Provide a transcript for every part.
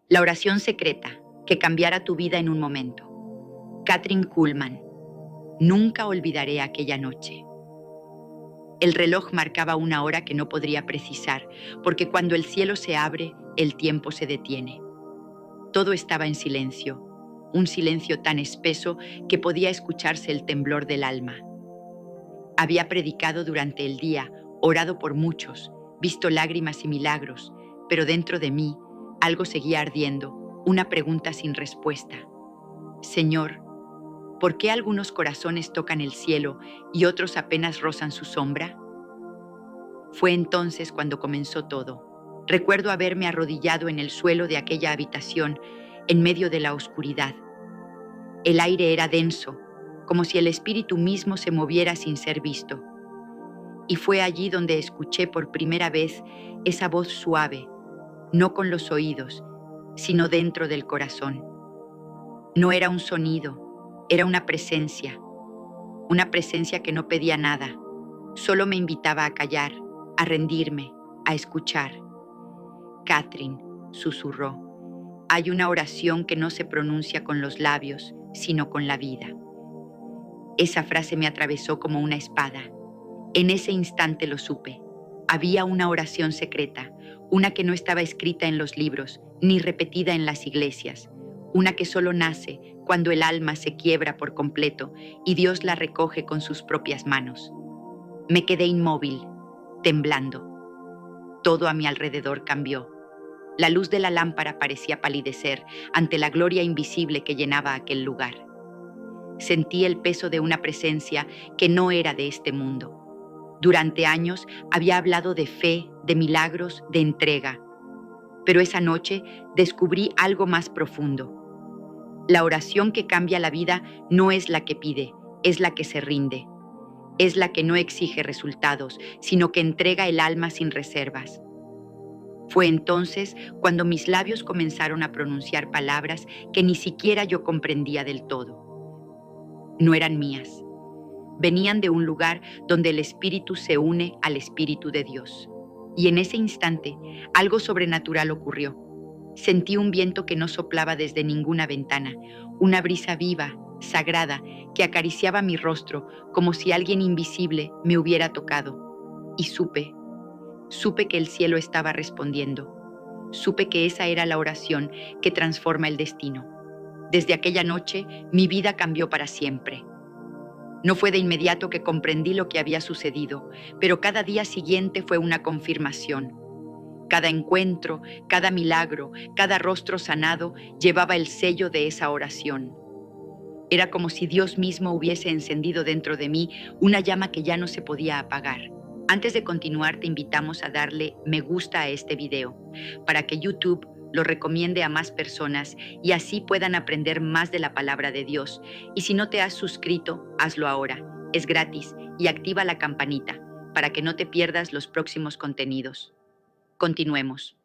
La oración secreta que cambiara tu vida en un momento. Kathryn Kuhlman. Nunca olvidaré aquella noche. El reloj marcaba una hora que no podría precisar, porque cuando el cielo se abre, el tiempo se detiene. Todo estaba en silencio, un silencio tan espeso que podía escucharse el temblor del alma. Había predicado durante el día, orado por muchos, visto lágrimas y milagros, pero dentro de mí algo seguía ardiendo, una pregunta sin respuesta. Señor, ¿por qué algunos corazones tocan el cielo y otros apenas rozan su sombra? Fue entonces cuando comenzó todo. Recuerdo haberme arrodillado en el suelo de aquella habitación, en medio de la oscuridad. El aire era denso, como si el espíritu mismo se moviera sin ser visto. Y fue allí donde escuché por primera vez esa voz suave, no con los oídos, sino dentro del corazón. No era un sonido, era una presencia que no pedía nada, solo me invitaba a callar, a rendirme, a escuchar. Kathryn, susurró, hay una oración que no se pronuncia con los labios, sino con la vida. Esa frase me atravesó como una espada. En ese instante lo supe. Había una oración secreta, una que no estaba escrita en los libros, ni repetida en las iglesias, una que solo nace cuando el alma se quiebra por completo y Dios la recoge con sus propias manos. Me quedé inmóvil, temblando. Todo a mi alrededor cambió. La luz de la lámpara parecía palidecer ante la gloria invisible que llenaba aquel lugar. Sentí el peso de una presencia que no era de este mundo. Durante años había hablado de fe, de milagros, de entrega. Pero esa noche descubrí algo más profundo. La oración que cambia la vida no es la que pide, es la que se rinde. Es la que no exige resultados, sino que entrega el alma sin reservas. Fue entonces cuando mis labios comenzaron a pronunciar palabras que ni siquiera yo comprendía del todo. No eran mías. Venían de un lugar donde el Espíritu se une al Espíritu de Dios. Y en ese instante, algo sobrenatural ocurrió. Sentí un viento que no soplaba desde ninguna ventana, una brisa viva, sagrada, que acariciaba mi rostro como si alguien invisible me hubiera tocado. Y supe que el cielo estaba respondiendo. Supe que esa era la oración que transforma el destino. Desde aquella noche, mi vida cambió para siempre. No fue de inmediato que comprendí lo que había sucedido, pero cada día siguiente fue una confirmación. Cada encuentro, cada milagro, cada rostro sanado llevaba el sello de esa oración. Era como si Dios mismo hubiese encendido dentro de mí una llama que ya no se podía apagar. Antes de continuar, te invitamos a darle me gusta a este video, para que YouTube lo recomiende a más personas y así puedan aprender más de la palabra de Dios. Y si no te has suscrito, hazlo ahora. Es gratis y activa la campanita para que no te pierdas los próximos contenidos. Continuemos.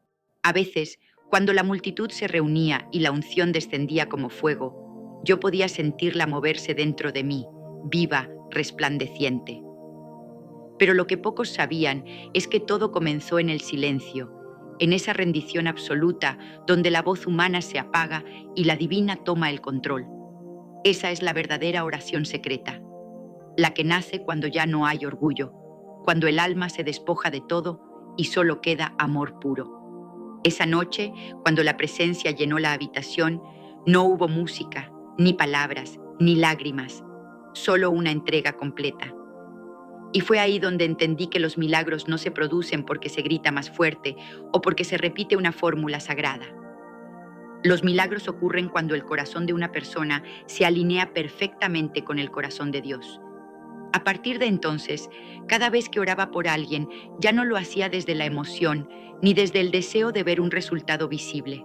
A veces, cuando la multitud se reunía y la unción descendía como fuego, yo podía sentirla moverse dentro de mí, viva, resplandeciente. Pero lo que pocos sabían es que todo comenzó en el silencio, en esa rendición absoluta donde la voz humana se apaga y la divina toma el control. Esa es la verdadera oración secreta, la que nace cuando ya no hay orgullo, cuando el alma se despoja de todo y solo queda amor puro. Esa noche, cuando la presencia llenó la habitación, no hubo música, ni palabras, ni lágrimas, solo una entrega completa. Y fue ahí donde entendí que los milagros no se producen porque se grita más fuerte o porque se repite una fórmula sagrada. Los milagros ocurren cuando el corazón de una persona se alinea perfectamente con el corazón de Dios. A partir de entonces, cada vez que oraba por alguien, ya no lo hacía desde la emoción ni desde el deseo de ver un resultado visible.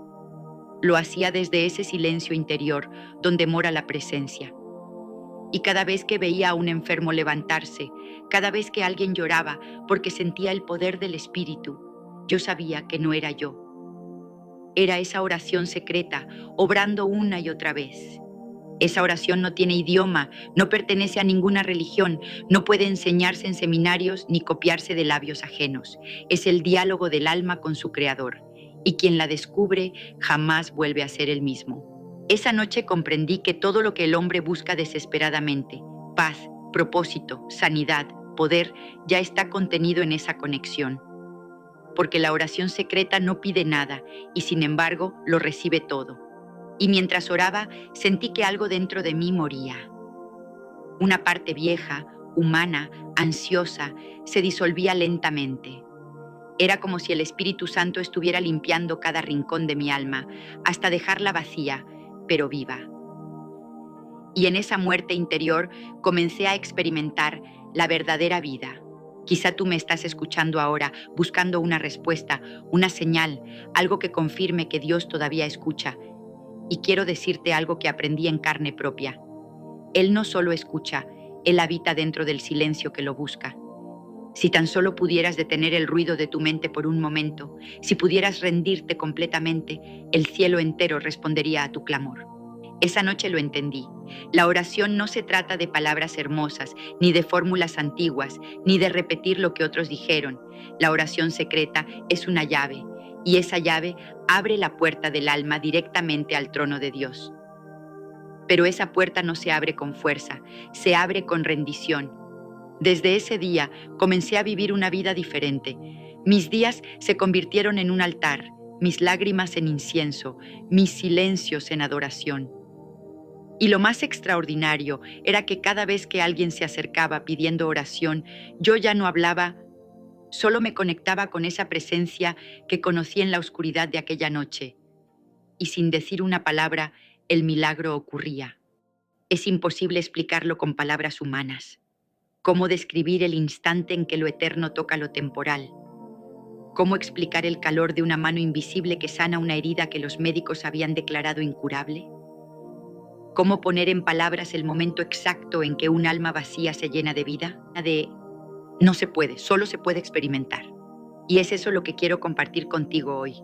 Lo hacía desde ese silencio interior donde mora la presencia. Y cada vez que veía a un enfermo levantarse, cada vez que alguien lloraba porque sentía el poder del Espíritu, yo sabía que no era yo. Era esa oración secreta, obrando una y otra vez. Esa oración no tiene idioma, no pertenece a ninguna religión, no puede enseñarse en seminarios ni copiarse de labios ajenos. Es el diálogo del alma con su Creador. y quien la descubre jamás vuelve a ser el mismo. Esa noche comprendí que todo lo que el hombre busca desesperadamente, paz, propósito, sanidad, poder, ya está contenido en esa conexión. Porque la oración secreta no pide nada y sin embargo lo recibe todo. Y mientras oraba, sentí que algo dentro de mí moría. Una parte vieja, humana, ansiosa, se disolvía lentamente. Era como si el Espíritu Santo estuviera limpiando cada rincón de mi alma, hasta dejarla vacía, pero viva. Y en esa muerte interior comencé a experimentar la verdadera vida. Quizá tú me estás escuchando ahora, buscando una respuesta, una señal, algo que confirme que Dios todavía escucha. Y quiero decirte algo que aprendí en carne propia. Él no solo escucha, Él habita dentro del silencio que lo busca. Si tan solo pudieras detener el ruido de tu mente por un momento, si pudieras rendirte completamente, el cielo entero respondería a tu clamor. Esa noche lo entendí. La oración no se trata de palabras hermosas, ni de fórmulas antiguas, ni de repetir lo que otros dijeron. La oración secreta es una llave, y esa llave abre la puerta del alma directamente al trono de Dios. Pero esa puerta no se abre con fuerza, se abre con rendición. Desde ese día comencé a vivir una vida diferente. Mis días se convirtieron en un altar, mis lágrimas en incienso, mis silencios en adoración. Y lo más extraordinario era que cada vez que alguien se acercaba pidiendo oración, yo ya no hablaba, solo me conectaba con esa presencia que conocí en la oscuridad de aquella noche. Y sin decir una palabra, el milagro ocurría. Es imposible explicarlo con palabras humanas. ¿Cómo describir el instante en que lo eterno toca lo temporal? ¿Cómo explicar el calor de una mano invisible que sana una herida que los médicos habían declarado incurable? ¿Cómo poner en palabras el momento exacto en que un alma vacía se llena de vida? No se puede, solo se puede experimentar. Y es eso lo que quiero compartir contigo hoy.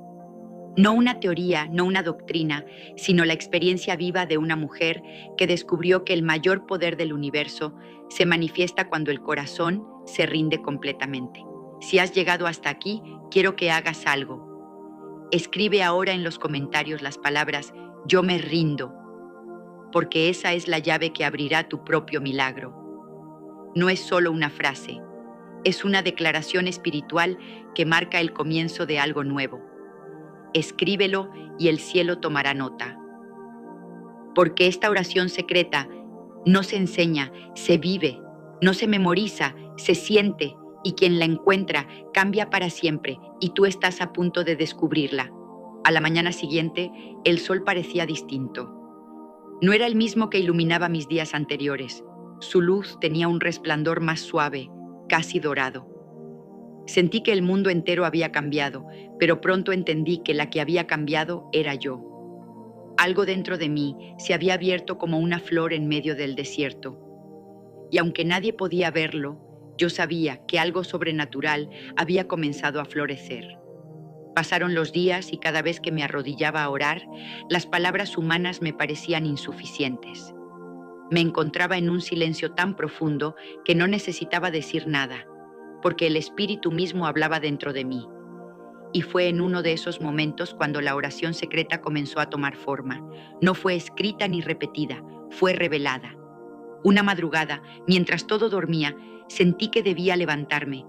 No una teoría, no una doctrina, sino la experiencia viva de una mujer que descubrió que el mayor poder del universo se manifiesta cuando el corazón se rinde completamente. Si has llegado hasta aquí, quiero que hagas algo. Escribe ahora en los comentarios las palabras "yo me rindo", porque esa es la llave que abrirá tu propio milagro. No es solo una frase, es una declaración espiritual que marca el comienzo de algo nuevo. Escríbelo y el cielo tomará nota. Porque esta oración secreta no se enseña, se vive, no se memoriza, se siente, y quien la encuentra cambia para siempre, y tú estás a punto de descubrirla. A la mañana siguiente, el sol parecía distinto. No era el mismo que iluminaba mis días anteriores. Su luz tenía un resplandor más suave, casi dorado. Sentí que el mundo entero había cambiado, pero pronto entendí que la que había cambiado era yo. Algo dentro de mí se había abierto como una flor en medio del desierto. Y aunque nadie podía verlo, yo sabía que algo sobrenatural había comenzado a florecer. Pasaron los días y cada vez que me arrodillaba a orar, las palabras humanas me parecían insuficientes. Me encontraba en un silencio tan profundo que no necesitaba decir nada, porque el Espíritu mismo hablaba dentro de mí. Y fue en uno de esos momentos cuando la oración secreta comenzó a tomar forma. No fue escrita ni repetida, fue revelada. Una madrugada, mientras todo dormía, sentí que debía levantarme.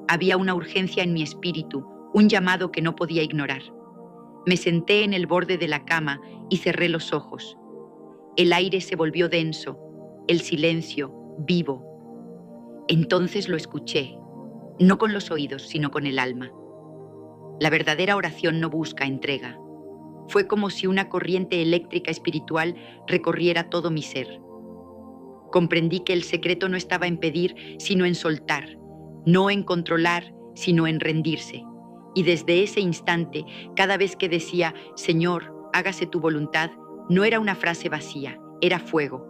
Había una urgencia en mi espíritu, un llamado que no podía ignorar. Me senté en el borde de la cama y cerré los ojos. El aire se volvió denso, el silencio vivo. Entonces lo escuché, no con los oídos, sino con el alma. La verdadera oración no busca entrega. Fue como si una corriente eléctrica espiritual recorriera todo mi ser. Comprendí que el secreto no estaba en pedir, sino en soltar, no en controlar, sino en rendirse. Y desde ese instante, cada vez que decía, Señor, hágase tu voluntad, no era una frase vacía, era fuego.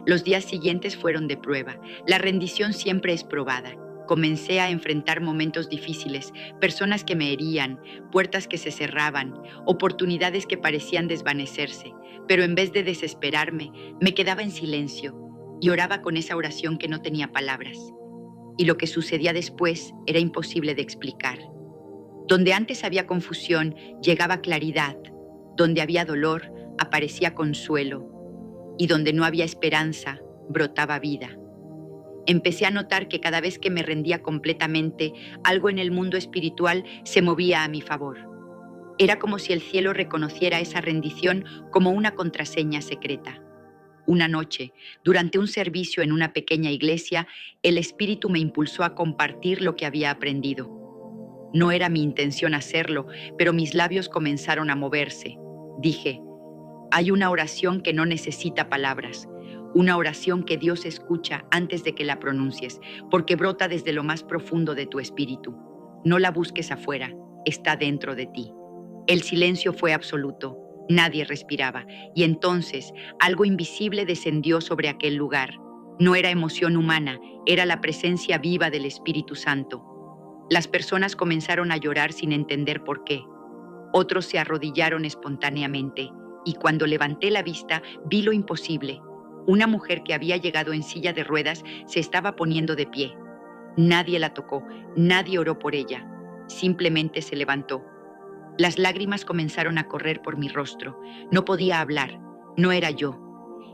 Los días siguientes fueron de prueba. La rendición siempre es probada. Comencé a enfrentar momentos difíciles, personas que me herían, puertas que se cerraban, oportunidades que parecían desvanecerse, pero en vez de desesperarme, me quedaba en silencio y oraba con esa oración que no tenía palabras. Y lo que sucedía después era imposible de explicar. Donde antes había confusión, llegaba claridad. Donde había dolor, aparecía consuelo. Y donde no había esperanza, brotaba vida. Empecé a notar que cada vez que me rendía completamente, algo en el mundo espiritual se movía a mi favor. Era como si el cielo reconociera esa rendición como una contraseña secreta. Una noche, durante un servicio en una pequeña iglesia, el Espíritu me impulsó a compartir lo que había aprendido. No era mi intención hacerlo, pero mis labios comenzaron a moverse. Dije, hay una oración que no necesita palabras, una oración que Dios escucha antes de que la pronuncies, porque brota desde lo más profundo de tu espíritu. No la busques afuera, está dentro de ti. El silencio fue absoluto. Nadie respiraba, y entonces algo invisible descendió sobre aquel lugar. No era emoción humana, era la presencia viva del Espíritu Santo. Las personas comenzaron a llorar sin entender por qué. Otros se arrodillaron espontáneamente, y cuando levanté la vista vi lo imposible. Una mujer que había llegado en silla de ruedas se estaba poniendo de pie. Nadie la tocó, nadie oró por ella. Simplemente se levantó. Las lágrimas comenzaron a correr por mi rostro. No podía hablar. No era yo.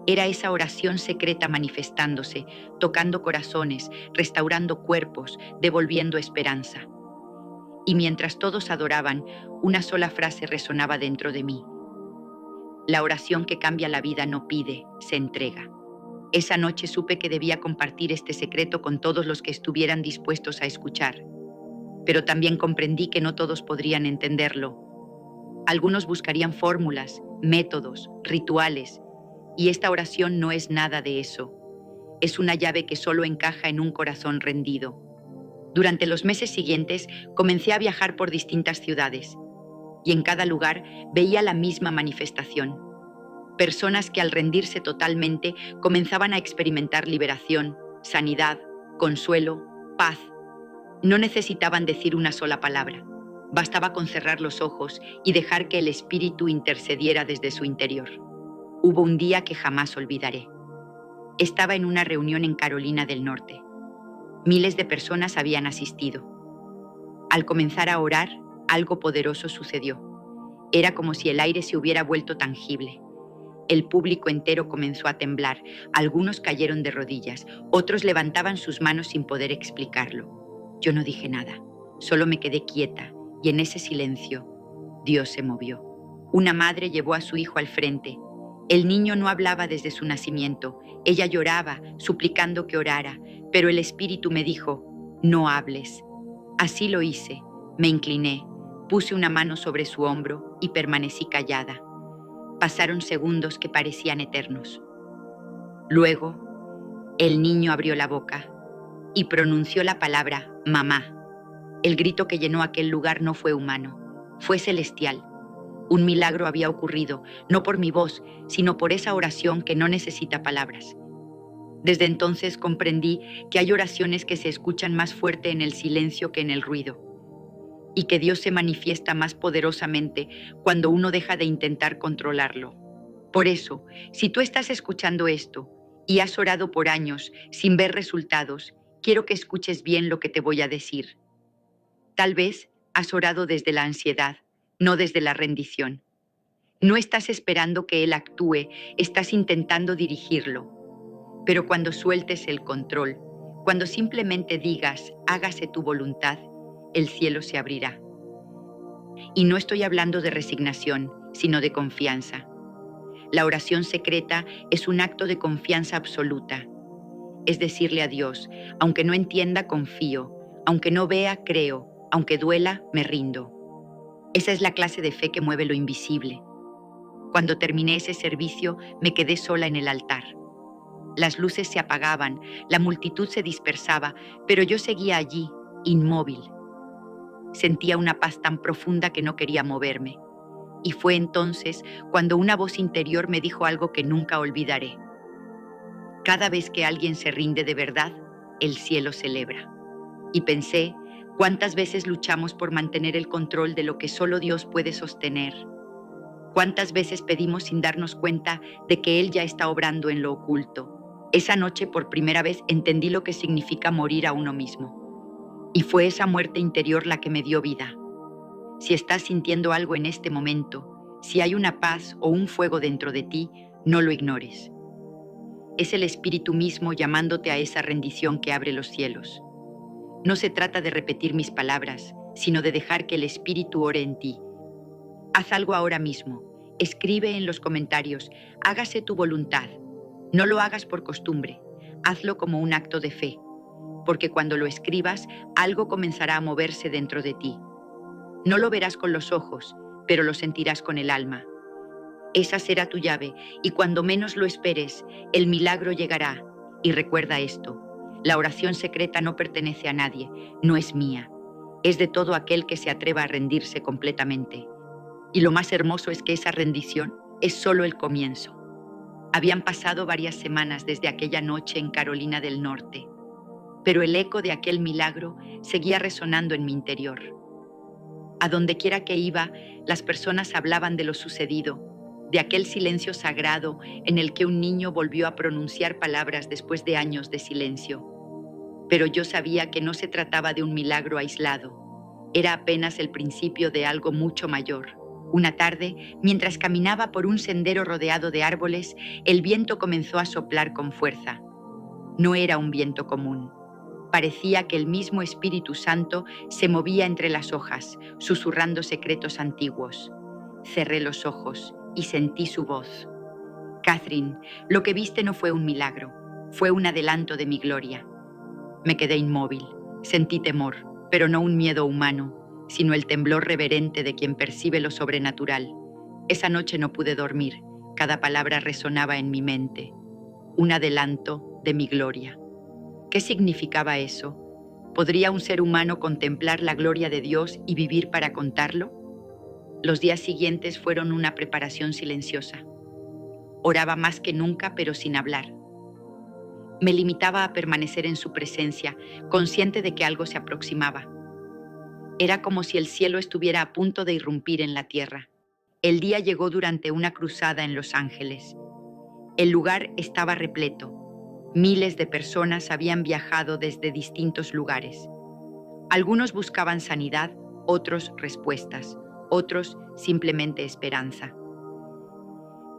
Era esa oración secreta manifestándose, tocando corazones, restaurando cuerpos, devolviendo esperanza. Y mientras todos adoraban, una sola frase resonaba dentro de mí. La oración que cambia la vida no pide, se entrega. Esa noche supe que debía compartir este secreto con todos los que estuvieran dispuestos a escuchar. Pero también comprendí que no todos podrían entenderlo. Algunos buscarían fórmulas, métodos, rituales, y esta oración no es nada de eso. Es una llave que solo encaja en un corazón rendido. Durante los meses siguientes comencé a viajar por distintas ciudades, y en cada lugar veía la misma manifestación. Personas que al rendirse totalmente comenzaban a experimentar liberación, sanidad, consuelo, paz. No necesitaban decir una sola palabra. Bastaba con cerrar los ojos y dejar que el Espíritu intercediera desde su interior. Hubo un día que jamás olvidaré. Estaba en una reunión en Carolina del Norte. Miles de personas habían asistido. Al comenzar a orar, algo poderoso sucedió. Era como si el aire se hubiera vuelto tangible. El público entero comenzó a temblar. Algunos cayeron de rodillas, otros levantaban sus manos sin poder explicarlo. Yo no dije nada, solo me quedé quieta, y en ese silencio, Dios se movió. Una madre llevó a su hijo al frente. El niño no hablaba desde su nacimiento. Ella lloraba, suplicando que orara, pero el Espíritu me dijo, no hables. Así lo hice. Me incliné, puse una mano sobre su hombro y permanecí callada. Pasaron segundos que parecían eternos. Luego, el niño abrió la boca y pronunció la palabra mamá. El grito que llenó aquel lugar no fue humano, fue celestial. Un milagro había ocurrido, no por mi voz, sino por esa oración que no necesita palabras. Desde entonces comprendí que hay oraciones que se escuchan más fuerte en el silencio que en el ruido, y que Dios se manifiesta más poderosamente cuando uno deja de intentar controlarlo. Por eso, si tú estás escuchando esto y has orado por años sin ver resultados, quiero que escuches bien lo que te voy a decir. Tal vez has orado desde la ansiedad, no desde la rendición. No estás esperando que Él actúe, estás intentando dirigirlo. Pero cuando sueltes el control, cuando simplemente digas, hágase tu voluntad, el cielo se abrirá. Y no estoy hablando de resignación, sino de confianza. La oración secreta es un acto de confianza absoluta. Es decirle a Dios, aunque no entienda, confío, aunque no vea, creo, aunque duela, me rindo. Esa es la clase de fe que mueve lo invisible. Cuando terminé ese servicio, me quedé sola en el altar. Las luces se apagaban, la multitud se dispersaba, pero yo seguía allí, inmóvil. Sentía una paz tan profunda que no quería moverme. Y fue entonces cuando una voz interior me dijo algo que nunca olvidaré. Cada vez que alguien se rinde de verdad, el cielo celebra. Y pensé, ¿cuántas veces luchamos por mantener el control de lo que solo Dios puede sostener? ¿Cuántas veces pedimos sin darnos cuenta de que Él ya está obrando en lo oculto? Esa noche por primera vez entendí lo que significa morir a uno mismo. Y fue esa muerte interior la que me dio vida. Si estás sintiendo algo en este momento, si hay una paz o un fuego dentro de ti, no lo ignores. Es el Espíritu mismo llamándote a esa rendición que abre los cielos. No se trata de repetir mis palabras, sino de dejar que el Espíritu ore en ti. Haz algo ahora mismo. Escribe en los comentarios, hágase tu voluntad. No lo hagas por costumbre, hazlo como un acto de fe, porque cuando lo escribas, algo comenzará a moverse dentro de ti. No lo verás con los ojos, pero lo sentirás con el alma. Esa será tu llave, y cuando menos lo esperes, el milagro llegará. Y recuerda esto, la oración secreta no pertenece a nadie, no es mía. Es de todo aquel que se atreva a rendirse completamente. Y lo más hermoso es que esa rendición es solo el comienzo. Habían pasado varias semanas desde aquella noche en Carolina del Norte, pero el eco de aquel milagro seguía resonando en mi interior. A donde quiera que iba, las personas hablaban de lo sucedido, de aquel silencio sagrado en el que un niño volvió a pronunciar palabras después de años de silencio. Pero yo sabía que no se trataba de un milagro aislado, era apenas el principio de algo mucho mayor. Una tarde, mientras caminaba por un sendero rodeado de árboles, el viento comenzó a soplar con fuerza. No era un viento común. Parecía que el mismo Espíritu Santo se movía entre las hojas, susurrando secretos antiguos. Cerré los ojos y sentí su voz. Catherine, lo que viste no fue un milagro, fue un adelanto de mi gloria. Me quedé inmóvil, sentí temor, pero no un miedo humano, sino el temblor reverente de quien percibe lo sobrenatural. Esa noche no pude dormir, cada palabra resonaba en mi mente. Un adelanto de mi gloria. ¿Qué significaba eso? ¿Podría un ser humano contemplar la gloria de Dios y vivir para contarlo? Los días siguientes fueron una preparación silenciosa. Oraba más que nunca, pero sin hablar. Me limitaba a permanecer en su presencia, consciente de que algo se aproximaba. Era como si el cielo estuviera a punto de irrumpir en la tierra. El día llegó durante una cruzada en Los Ángeles. El lugar estaba repleto. Miles de personas habían viajado desde distintos lugares. Algunos buscaban sanidad, otros respuestas, otros simplemente esperanza.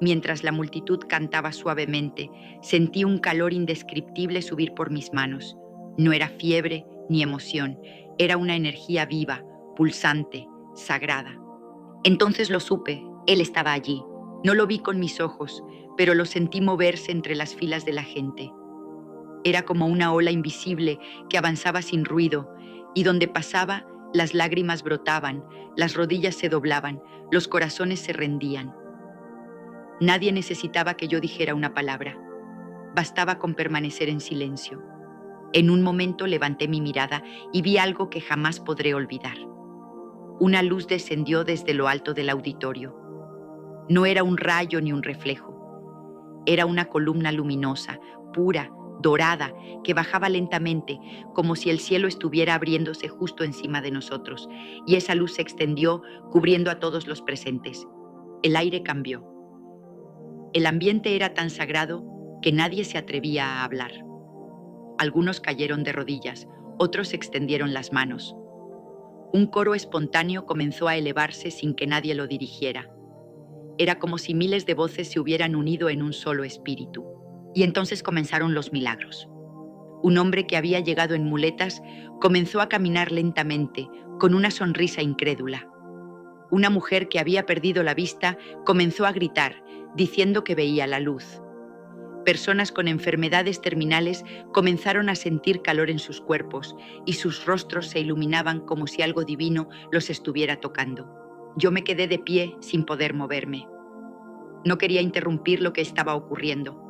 Mientras la multitud cantaba suavemente, sentí un calor indescriptible subir por mis manos. No era fiebre ni emoción, era una energía viva, pulsante, sagrada. Entonces lo supe, él estaba allí. No lo vi con mis ojos, pero lo sentí moverse entre las filas de la gente. Era como una ola invisible que avanzaba sin ruido, y donde pasaba, las lágrimas brotaban, las rodillas se doblaban, los corazones se rendían. Nadie necesitaba que yo dijera una palabra. Bastaba con permanecer en silencio. En un momento levanté mi mirada y vi algo que jamás podré olvidar. Una luz descendió desde lo alto del auditorio. No era un rayo ni un reflejo. Era una columna luminosa, pura, dorada, que bajaba lentamente, como si el cielo estuviera abriéndose justo encima de nosotros, y esa luz se extendió, cubriendo a todos los presentes. El aire cambió. El ambiente era tan sagrado que nadie se atrevía a hablar. Algunos cayeron de rodillas, otros extendieron las manos. Un coro espontáneo comenzó a elevarse sin que nadie lo dirigiera. Era como si miles de voces se hubieran unido en un solo espíritu. Y entonces comenzaron los milagros. Un hombre que había llegado en muletas comenzó a caminar lentamente, con una sonrisa incrédula. Una mujer que había perdido la vista comenzó a gritar, diciendo que veía la luz. Personas con enfermedades terminales comenzaron a sentir calor en sus cuerpos y sus rostros se iluminaban como si algo divino los estuviera tocando. Yo me quedé de pie sin poder moverme. No quería interrumpir lo que estaba ocurriendo.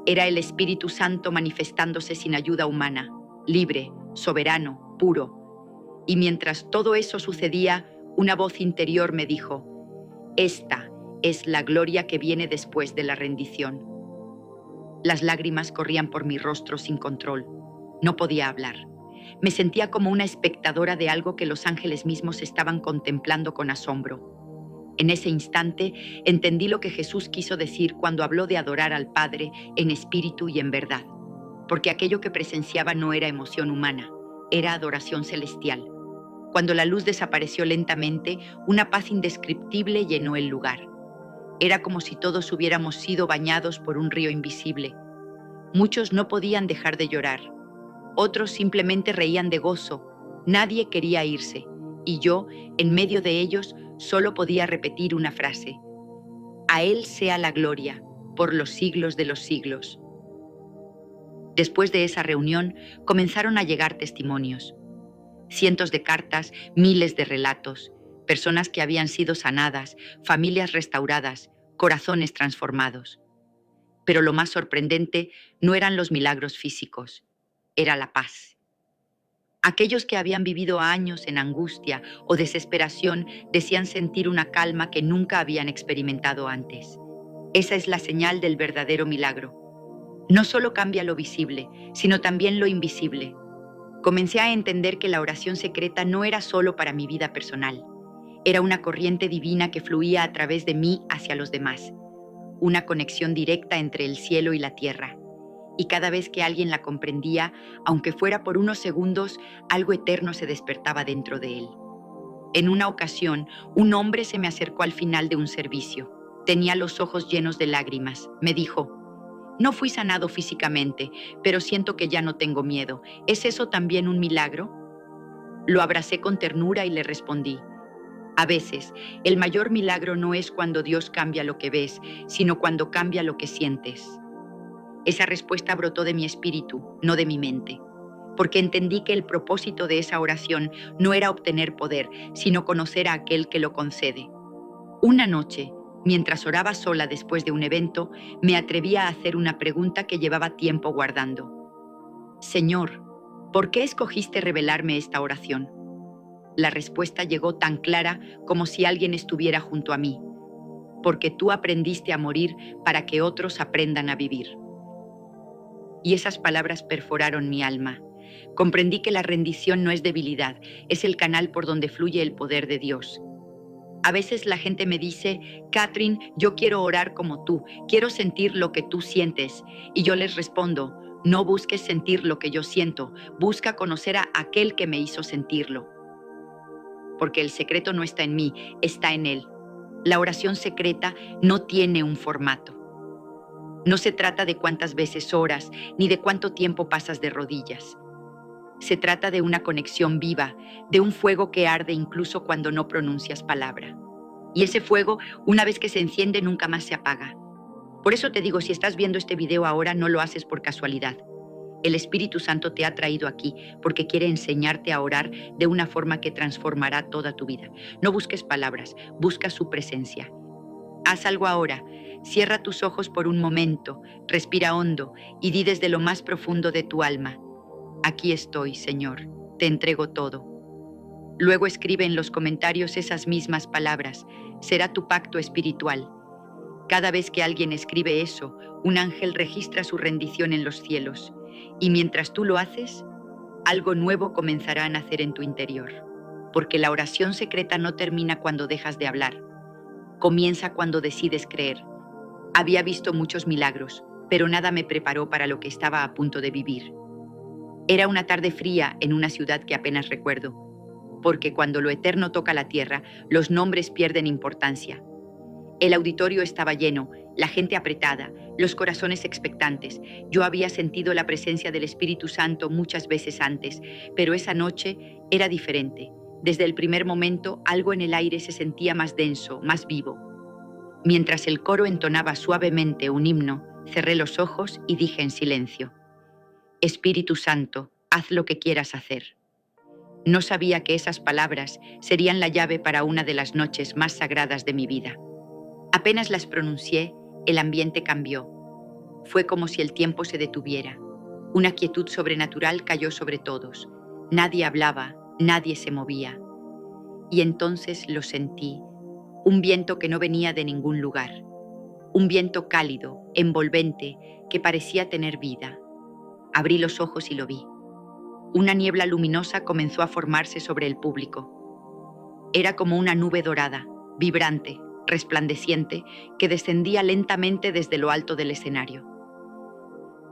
Era el Espíritu Santo manifestándose sin ayuda humana, libre, soberano, puro. Y mientras todo eso sucedía, una voz interior me dijo: «Esta es la gloria que viene después de la rendición». Las lágrimas corrían por mi rostro sin control. No podía hablar. Me sentía como una espectadora de algo que los ángeles mismos estaban contemplando con asombro. En ese instante entendí lo que Jesús quiso decir cuando habló de adorar al Padre en espíritu y en verdad, porque aquello que presenciaba no era emoción humana, era adoración celestial. Cuando la luz desapareció lentamente, una paz indescriptible llenó el lugar. Era como si todos hubiéramos sido bañados por un río invisible. Muchos no podían dejar de llorar. Otros simplemente reían de gozo. Nadie quería irse. Y yo, en medio de ellos, solo podía repetir una frase: a Él sea la gloria, por los siglos de los siglos. Después de esa reunión, comenzaron a llegar testimonios. Cientos de cartas, miles de relatos, personas que habían sido sanadas, familias restauradas, corazones transformados. Pero lo más sorprendente no eran los milagros físicos, era la paz. Aquellos que habían vivido años en angustia o desesperación decían sentir una calma que nunca habían experimentado antes. Esa es la señal del verdadero milagro. No solo cambia lo visible, sino también lo invisible. Comencé a entender que la oración secreta no era solo para mi vida personal. Era una corriente divina que fluía a través de mí hacia los demás. Una conexión directa entre el cielo y la tierra. Y cada vez que alguien la comprendía, aunque fuera por unos segundos, algo eterno se despertaba dentro de él. En una ocasión, un hombre se me acercó al final de un servicio. Tenía los ojos llenos de lágrimas. Me dijo: no fui sanado físicamente, pero siento que ya no tengo miedo. ¿Es eso también un milagro? Lo abracé con ternura y le respondí: a veces, el mayor milagro no es cuando Dios cambia lo que ves, sino cuando cambia lo que sientes. Esa respuesta brotó de mi espíritu, no de mi mente, porque entendí que el propósito de esa oración no era obtener poder, sino conocer a aquel que lo concede. Una noche, mientras oraba sola después de un evento, me atreví a hacer una pregunta que llevaba tiempo guardando. Señor, ¿por qué escogiste revelarme esta oración? La respuesta llegó tan clara como si alguien estuviera junto a mí. Porque tú aprendiste a morir para que otros aprendan a vivir. Y esas palabras perforaron mi alma. Comprendí que la rendición no es debilidad, es el canal por donde fluye el poder de Dios. A veces la gente me dice: Catherine, yo quiero orar como tú, quiero sentir lo que tú sientes. Y yo les respondo: no busques sentir lo que yo siento, busca conocer a aquel que me hizo sentirlo. Porque el secreto no está en mí, está en Él. La oración secreta no tiene un formato. No se trata de cuántas veces oras, ni de cuánto tiempo pasas de rodillas. Se trata de una conexión viva, de un fuego que arde incluso cuando no pronuncias palabra. Y ese fuego, una vez que se enciende, nunca más se apaga. Por eso te digo, si estás viendo este video ahora, no lo haces por casualidad. El Espíritu Santo te ha traído aquí porque quiere enseñarte a orar de una forma que transformará toda tu vida. No busques palabras, busca su presencia. Haz algo ahora. Cierra tus ojos por un momento, respira hondo y di desde lo más profundo de tu alma: aquí estoy, Señor, te entrego todo. Luego escribe en los comentarios esas mismas palabras. Será tu pacto espiritual. Cada vez que alguien escribe eso, un ángel registra su rendición en los cielos. Y mientras tú lo haces, algo nuevo comenzará a nacer en tu interior. Porque la oración secreta no termina cuando dejas de hablar. Comienza cuando decides creer. Había visto muchos milagros, pero nada me preparó para lo que estaba a punto de vivir. Era una tarde fría en una ciudad que apenas recuerdo, porque cuando lo eterno toca la tierra, los nombres pierden importancia. El auditorio estaba lleno, la gente apretada, los corazones expectantes. Yo había sentido la presencia del Espíritu Santo muchas veces antes, pero esa noche era diferente. Desde el primer momento, algo en el aire se sentía más denso, más vivo. Mientras el coro entonaba suavemente un himno, cerré los ojos y dije en silencio: Espíritu Santo, haz lo que quieras hacer. No sabía que esas palabras serían la llave para una de las noches más sagradas de mi vida. Apenas las pronuncié, el ambiente cambió. Fue como si el tiempo se detuviera. Una quietud sobrenatural cayó sobre todos. Nadie hablaba, nadie se movía. Y entonces lo sentí. Un viento que no venía de ningún lugar. Un viento cálido, envolvente, que parecía tener vida. Abrí los ojos y lo vi. Una niebla luminosa comenzó a formarse sobre el público. Era como una nube dorada, vibrante, resplandeciente, que descendía lentamente desde lo alto del escenario.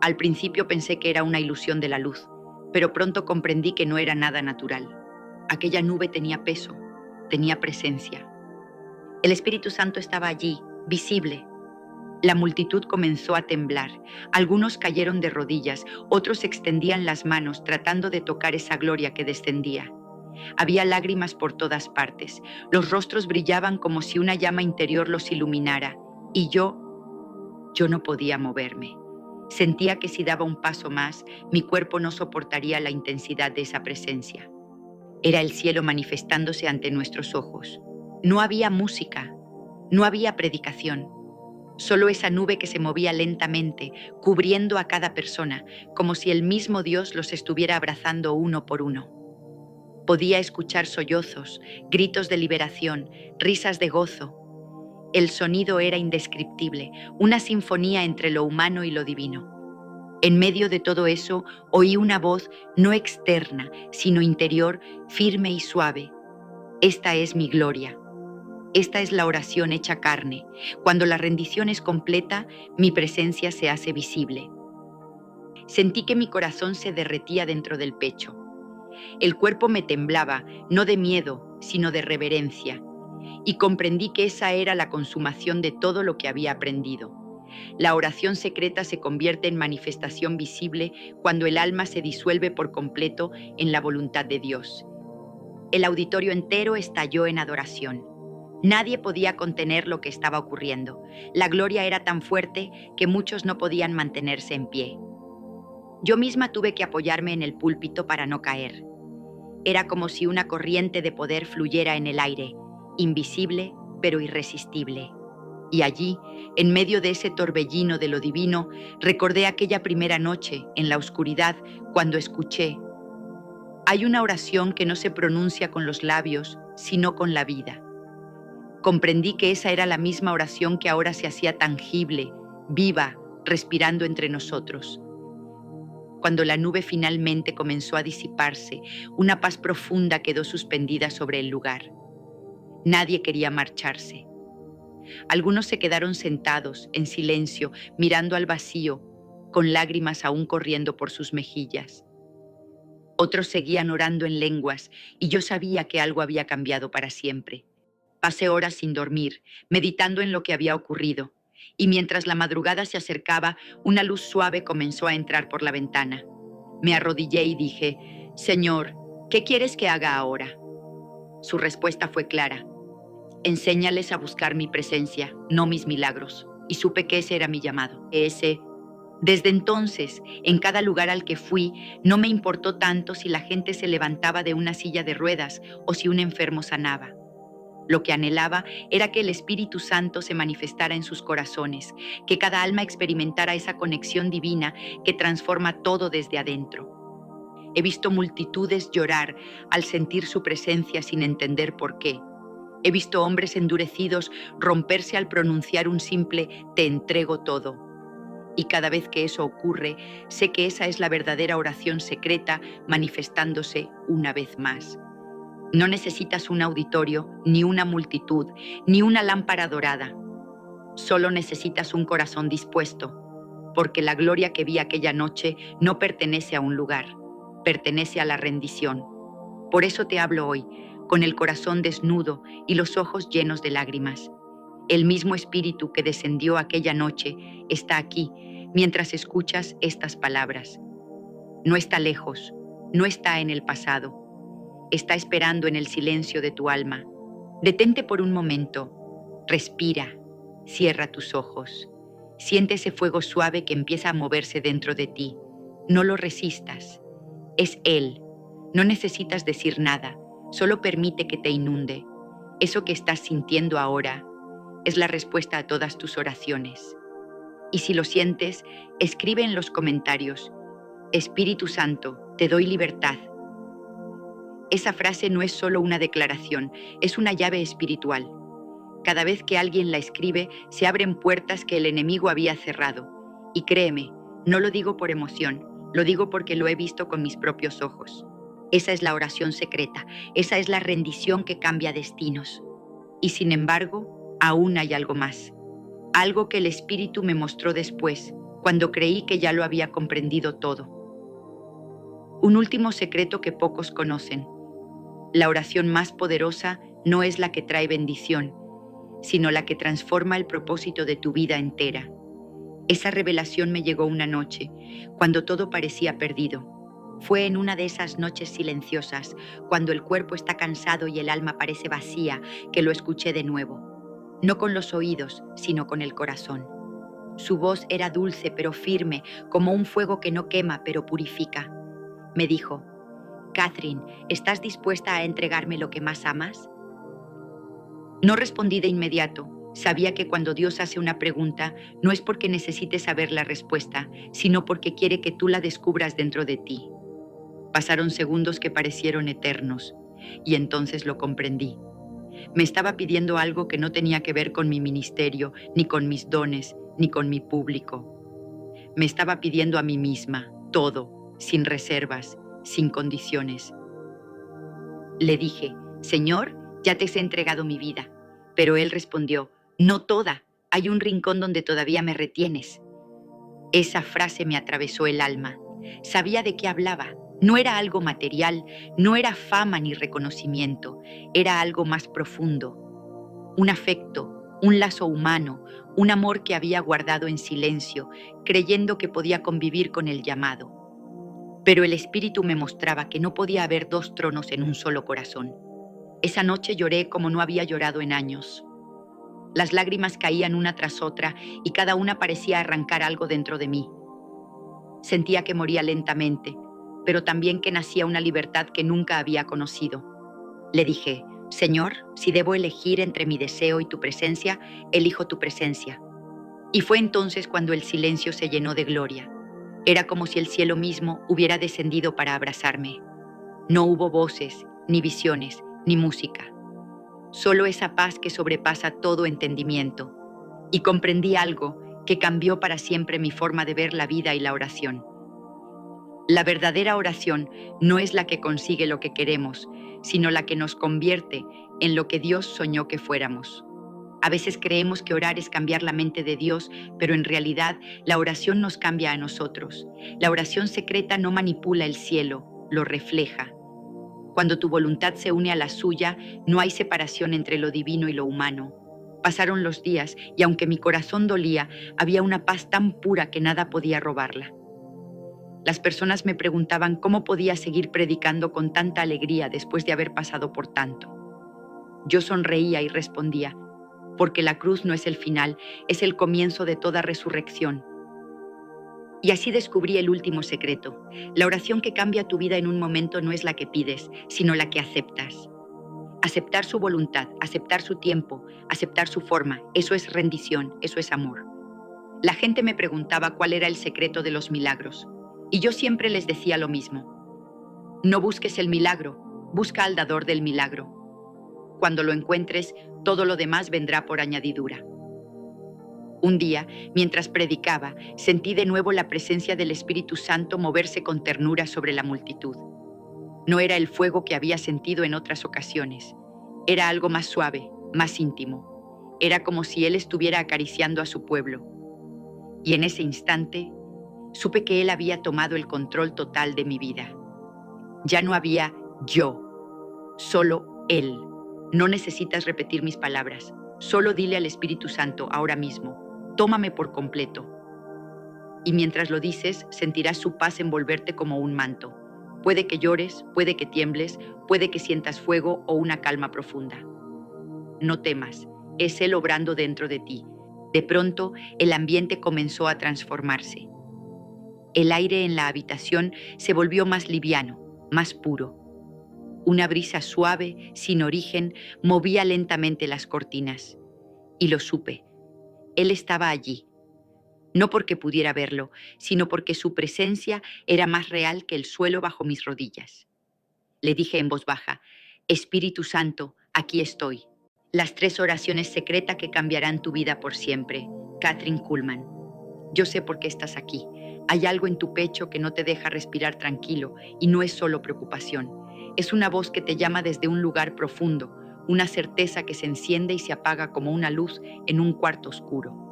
Al principio pensé que era una ilusión de la luz, pero pronto comprendí que no era nada natural. Aquella nube tenía peso, tenía presencia. El Espíritu Santo estaba allí, visible. La multitud comenzó a temblar. Algunos cayeron de rodillas, otros extendían las manos tratando de tocar esa gloria que descendía. Había lágrimas por todas partes. Los rostros brillaban como si una llama interior los iluminara. Y yo no podía moverme. Sentía que si daba un paso más, mi cuerpo no soportaría la intensidad de esa presencia. Era el cielo manifestándose ante nuestros ojos. No había música, no había predicación. Solo esa nube que se movía lentamente, cubriendo a cada persona, como si el mismo Dios los estuviera abrazando uno por uno. Podía escuchar sollozos, gritos de liberación, risas de gozo. El sonido era indescriptible, una sinfonía entre lo humano y lo divino. En medio de todo eso, oí una voz no externa, sino interior, firme y suave. Esta es mi gloria. Esta es la oración hecha carne. Cuando la rendición es completa, mi presencia se hace visible. Sentí que mi corazón se derretía dentro del pecho. El cuerpo me temblaba, no de miedo, sino de reverencia. Y comprendí que esa era la consumación de todo lo que había aprendido. La oración secreta se convierte en manifestación visible cuando el alma se disuelve por completo en la voluntad de Dios. El auditorio entero estalló en adoración. Nadie podía contener lo que estaba ocurriendo. La gloria era tan fuerte que muchos no podían mantenerse en pie. Yo misma tuve que apoyarme en el púlpito para no caer. Era como si una corriente de poder fluyera en el aire, invisible pero irresistible. Y allí, en medio de ese torbellino de lo divino, recordé aquella primera noche, en la oscuridad, cuando escuché: hay una oración que no se pronuncia con los labios, sino con la vida. Comprendí que esa era la misma oración que ahora se hacía tangible, viva, respirando entre nosotros. Cuando la nube finalmente comenzó a disiparse, una paz profunda quedó suspendida sobre el lugar. Nadie quería marcharse. Algunos se quedaron sentados, en silencio, mirando al vacío, con lágrimas aún corriendo por sus mejillas. Otros seguían orando en lenguas, y yo sabía que algo había cambiado para siempre. Pasé horas sin dormir, meditando en lo que había ocurrido, y mientras la madrugada se acercaba, una luz suave comenzó a entrar por la ventana. Me arrodillé y dije: Señor, ¿qué quieres que haga ahora? Su respuesta fue clara: enséñales a buscar mi presencia, no mis milagros. Y supe que ese era mi llamado. Desde entonces, en cada lugar al que fui, no me importó tanto si la gente se levantaba de una silla de ruedas o si un enfermo sanaba. Lo que anhelaba era que el Espíritu Santo se manifestara en sus corazones, que cada alma experimentara esa conexión divina que transforma todo desde adentro. He visto multitudes llorar al sentir su presencia sin entender por qué. He visto hombres endurecidos romperse al pronunciar un simple «te entrego todo». Y cada vez que eso ocurre, sé que esa es la verdadera oración secreta manifestándose una vez más. No necesitas un auditorio, ni una multitud, ni una lámpara dorada. Solo necesitas un corazón dispuesto, porque la gloria que vi aquella noche no pertenece a un lugar, pertenece a la rendición. Por eso te hablo hoy, con el corazón desnudo y los ojos llenos de lágrimas. El mismo Espíritu que descendió aquella noche está aquí mientras escuchas estas palabras. No está lejos, no está en el pasado. Está esperando en el silencio de tu alma. Detente por un momento, respira, cierra tus ojos. Siente ese fuego suave que empieza a moverse dentro de ti. No lo resistas. Es Él. No necesitas decir nada, solo permite que te inunde. Eso que estás sintiendo ahora es la respuesta a todas tus oraciones. Y si lo sientes, escribe en los comentarios: Espíritu Santo, te doy libertad. Esa frase no es solo una declaración, es una llave espiritual. Cada vez que alguien la escribe, se abren puertas que el enemigo había cerrado. Y créeme, no lo digo por emoción, lo digo porque lo he visto con mis propios ojos. Esa es la oración secreta, esa es la rendición que cambia destinos. Y sin embargo, aún hay algo más. Algo que el Espíritu me mostró después, cuando creí que ya lo había comprendido todo. Un último secreto que pocos conocen. La oración más poderosa no es la que trae bendición, sino la que transforma el propósito de tu vida entera. Esa revelación me llegó una noche, cuando todo parecía perdido. Fue en una de esas noches silenciosas, cuando el cuerpo está cansado y el alma parece vacía, que lo escuché de nuevo. No con los oídos, sino con el corazón. Su voz era dulce pero firme, como un fuego que no quema pero purifica. Me dijo: Catherine, ¿estás dispuesta a entregarme lo que más amas? No respondí de inmediato. Sabía que cuando Dios hace una pregunta, no es porque necesite saber la respuesta, sino porque quiere que tú la descubras dentro de ti. Pasaron segundos que parecieron eternos, y entonces lo comprendí. Me estaba pidiendo algo que no tenía que ver con mi ministerio, ni con mis dones, ni con mi público. Me estaba pidiendo a mí misma, todo, sin reservas, sin condiciones. Le dije: Señor, ya te he entregado mi vida. Pero él respondió: no toda, hay un rincón donde todavía me retienes. Esa frase me atravesó el alma. Sabía de qué hablaba. No era algo material, no era fama ni reconocimiento, era algo más profundo. Un afecto, un lazo humano, un amor que había guardado en silencio, creyendo que podía convivir con el llamado. Pero el espíritu me mostraba que no podía haber dos tronos en un solo corazón. Esa noche lloré como no había llorado en años. Las lágrimas caían una tras otra y cada una parecía arrancar algo dentro de mí. Sentía que moría lentamente, pero también que nacía una libertad que nunca había conocido. Le dije: Señor, si debo elegir entre mi deseo y tu presencia, elijo tu presencia. Y fue entonces cuando el silencio se llenó de gloria. Era como si el cielo mismo hubiera descendido para abrazarme. No hubo voces, ni visiones, ni música. Solo esa paz que sobrepasa todo entendimiento. Y comprendí algo que cambió para siempre mi forma de ver la vida y la oración. La verdadera oración no es la que consigue lo que queremos, sino la que nos convierte en lo que Dios soñó que fuéramos. A veces creemos que orar es cambiar la mente de Dios, pero en realidad la oración nos cambia a nosotros. La oración secreta no manipula el cielo, lo refleja. Cuando tu voluntad se une a la suya, no hay separación entre lo divino y lo humano. Pasaron los días y aunque mi corazón dolía, había una paz tan pura que nada podía robarla. Las personas me preguntaban cómo podía seguir predicando con tanta alegría después de haber pasado por tanto. Yo sonreía y respondía: porque la cruz no es el final, es el comienzo de toda resurrección. Y así descubrí el último secreto. La oración que cambia tu vida en un momento no es la que pides, sino la que aceptas. Aceptar su voluntad, aceptar su tiempo, aceptar su forma, eso es rendición, eso es amor. La gente me preguntaba cuál era el secreto de los milagros, y yo siempre les decía lo mismo: no busques el milagro, busca al dador del milagro. Cuando lo encuentres, todo lo demás vendrá por añadidura. Un día, mientras predicaba, sentí de nuevo la presencia del Espíritu Santo moverse con ternura sobre la multitud. No era el fuego que había sentido en otras ocasiones. Era algo más suave, más íntimo. Era como si Él estuviera acariciando a su pueblo. Y en ese instante, supe que Él había tomado el control total de mi vida. Ya no había yo, solo Él. No necesitas repetir mis palabras. Solo dile al Espíritu Santo ahora mismo: tómame por completo. Y mientras lo dices, sentirás su paz envolverte como un manto. Puede que llores, puede que tiembles, puede que sientas fuego o una calma profunda. No temas, es Él obrando dentro de ti. De pronto, el ambiente comenzó a transformarse. El aire en la habitación se volvió más liviano, más puro. Una brisa suave, sin origen, movía lentamente las cortinas. Y lo supe. Él estaba allí. No porque pudiera verlo, sino porque su presencia era más real que el suelo bajo mis rodillas. Le dije en voz baja: Espíritu Santo, aquí estoy. Las 3 oraciones secretas que cambiarán tu vida por siempre. Catherine Kuhlman. Yo sé por qué estás aquí. Hay algo en tu pecho que no te deja respirar tranquilo y no es solo preocupación. Es una voz que te llama desde un lugar profundo, una certeza que se enciende y se apaga como una luz en un cuarto oscuro.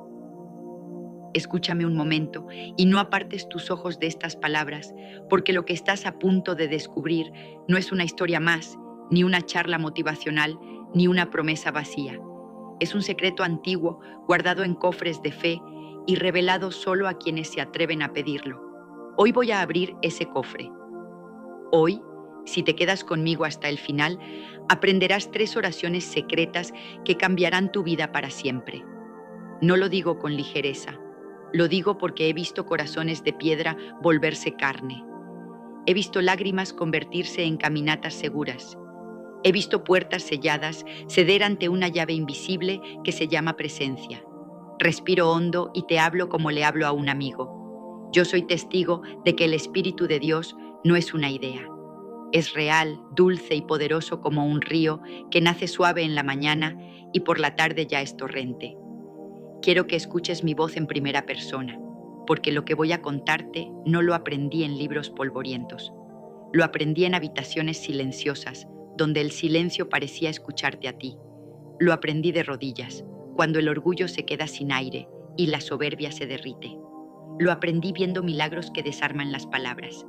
Escúchame un momento y no apartes tus ojos de estas palabras, porque lo que estás a punto de descubrir no es una historia más, ni una charla motivacional, ni una promesa vacía. Es un secreto antiguo, guardado en cofres de fe y revelado solo a quienes se atreven a pedirlo. Hoy voy a abrir ese cofre. Hoy, si te quedas conmigo hasta el final, aprenderás 3 oraciones secretas que cambiarán tu vida para siempre. No lo digo con ligereza, lo digo porque he visto corazones de piedra volverse carne. He visto lágrimas convertirse en caminatas seguras. He visto puertas selladas ceder ante una llave invisible que se llama presencia. Respiro hondo y te hablo como le hablo a un amigo. Yo soy testigo de que el Espíritu de Dios no es una idea. Es real, dulce y poderoso como un río que nace suave en la mañana y por la tarde ya es torrente. Quiero que escuches mi voz en primera persona, porque lo que voy a contarte no lo aprendí en libros polvorientos. Lo aprendí en habitaciones silenciosas, donde el silencio parecía escucharte a ti. Lo aprendí de rodillas, cuando el orgullo se queda sin aire y la soberbia se derrite. Lo aprendí viendo milagros que desarman las palabras.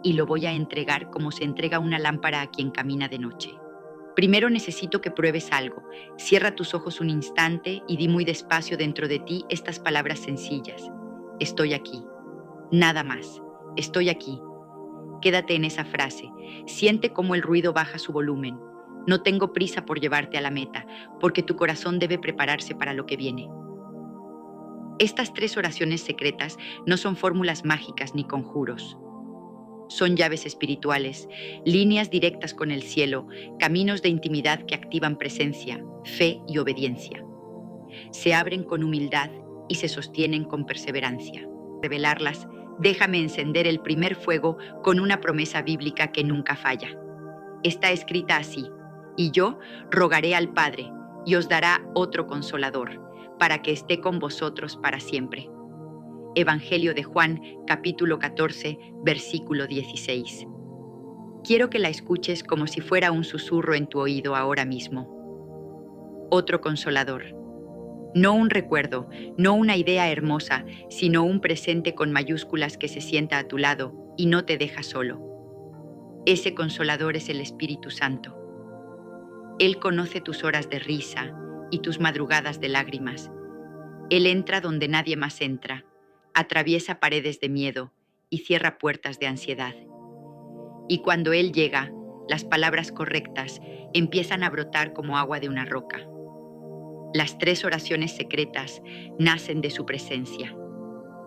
Y lo voy a entregar como se entrega una lámpara a quien camina de noche. Primero necesito que pruebes algo. Cierra tus ojos un instante y di muy despacio dentro de ti estas palabras sencillas. Estoy aquí. Nada más. Estoy aquí. Quédate en esa frase. Siente cómo el ruido baja su volumen. No tengo prisa por llevarte a la meta, porque tu corazón debe prepararse para lo que viene. Estas 3 oraciones secretas no son fórmulas mágicas ni conjuros. Son llaves espirituales, líneas directas con el cielo, caminos de intimidad que activan presencia, fe y obediencia. Se abren con humildad y se sostienen con perseverancia. Revelarlas, déjame encender el primer fuego con una promesa bíblica que nunca falla. Está escrita así: y yo rogaré al Padre y os dará otro consolador, para que esté con vosotros para siempre. Evangelio de Juan, capítulo 14, versículo 16. Quiero que la escuches como si fuera un susurro en tu oído ahora mismo. Otro consolador. No un recuerdo, no una idea hermosa, sino un presente con mayúsculas que se sienta a tu lado y no te deja solo. Ese consolador es el Espíritu Santo. Él conoce tus horas de risa y tus madrugadas de lágrimas. Él entra donde nadie más entra. Atraviesa paredes de miedo y cierra puertas de ansiedad. Y cuando Él llega, las palabras correctas empiezan a brotar como agua de una roca. Las 3 oraciones secretas nacen de su presencia.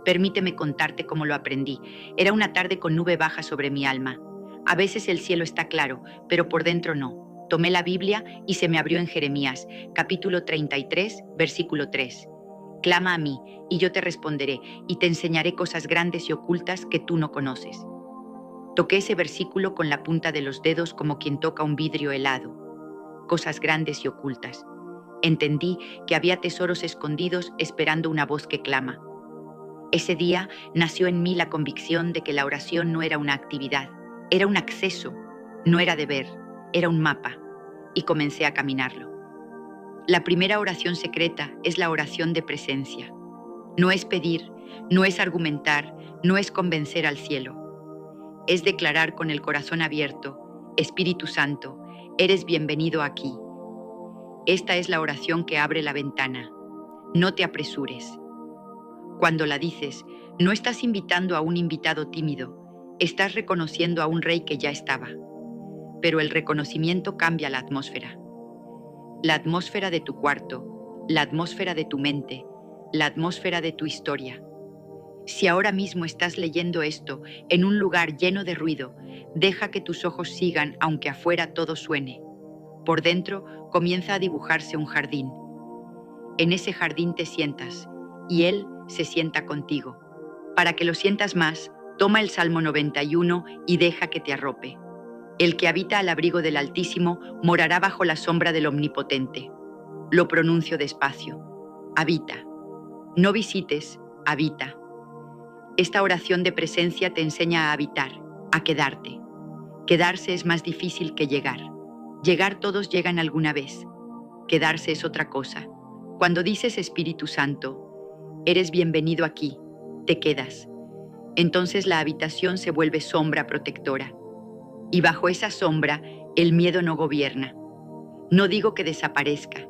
Permíteme contarte cómo lo aprendí. Era una tarde con nube baja sobre mi alma. A veces el cielo está claro, pero por dentro no. Tomé la Biblia y se me abrió en Jeremías, capítulo 33, versículo 3. Clama a mí, y yo te responderé, y te enseñaré cosas grandes y ocultas que tú no conoces. Toqué ese versículo con la punta de los dedos como quien toca un vidrio helado. Cosas grandes y ocultas. Entendí que había tesoros escondidos esperando una voz que clama. Ese día nació en mí la convicción de que la oración no era una actividad, era un acceso, no era deber, era un mapa, y comencé a caminarlo. La primera oración secreta es la oración de presencia. No es pedir, no es argumentar, no es convencer al cielo. Es declarar con el corazón abierto: Espíritu Santo, eres bienvenido aquí. Esta es la oración que abre la ventana. No te apresures. Cuando la dices, no estás invitando a un invitado tímido, estás reconociendo a un rey que ya estaba. Pero el reconocimiento cambia la atmósfera. La atmósfera de tu cuarto, la atmósfera de tu mente, la atmósfera de tu historia. Si ahora mismo estás leyendo esto en un lugar lleno de ruido, deja que tus ojos sigan aunque afuera todo suene. Por dentro comienza a dibujarse un jardín. En ese jardín te sientas y Él se sienta contigo. Para que lo sientas más, toma el Salmo 91 y deja que te arrope. El que habita al abrigo del Altísimo morará bajo la sombra del Omnipotente. Lo pronuncio despacio. Habita. No visites, habita. Esta oración de presencia te enseña a habitar, a quedarte. Quedarse es más difícil que llegar. Llegar todos llegan alguna vez. Quedarse es otra cosa. Cuando dices Espíritu Santo, eres bienvenido aquí, te quedas. Entonces la habitación se vuelve sombra protectora. Y bajo esa sombra El miedo no gobierna. No digo que desaparezca,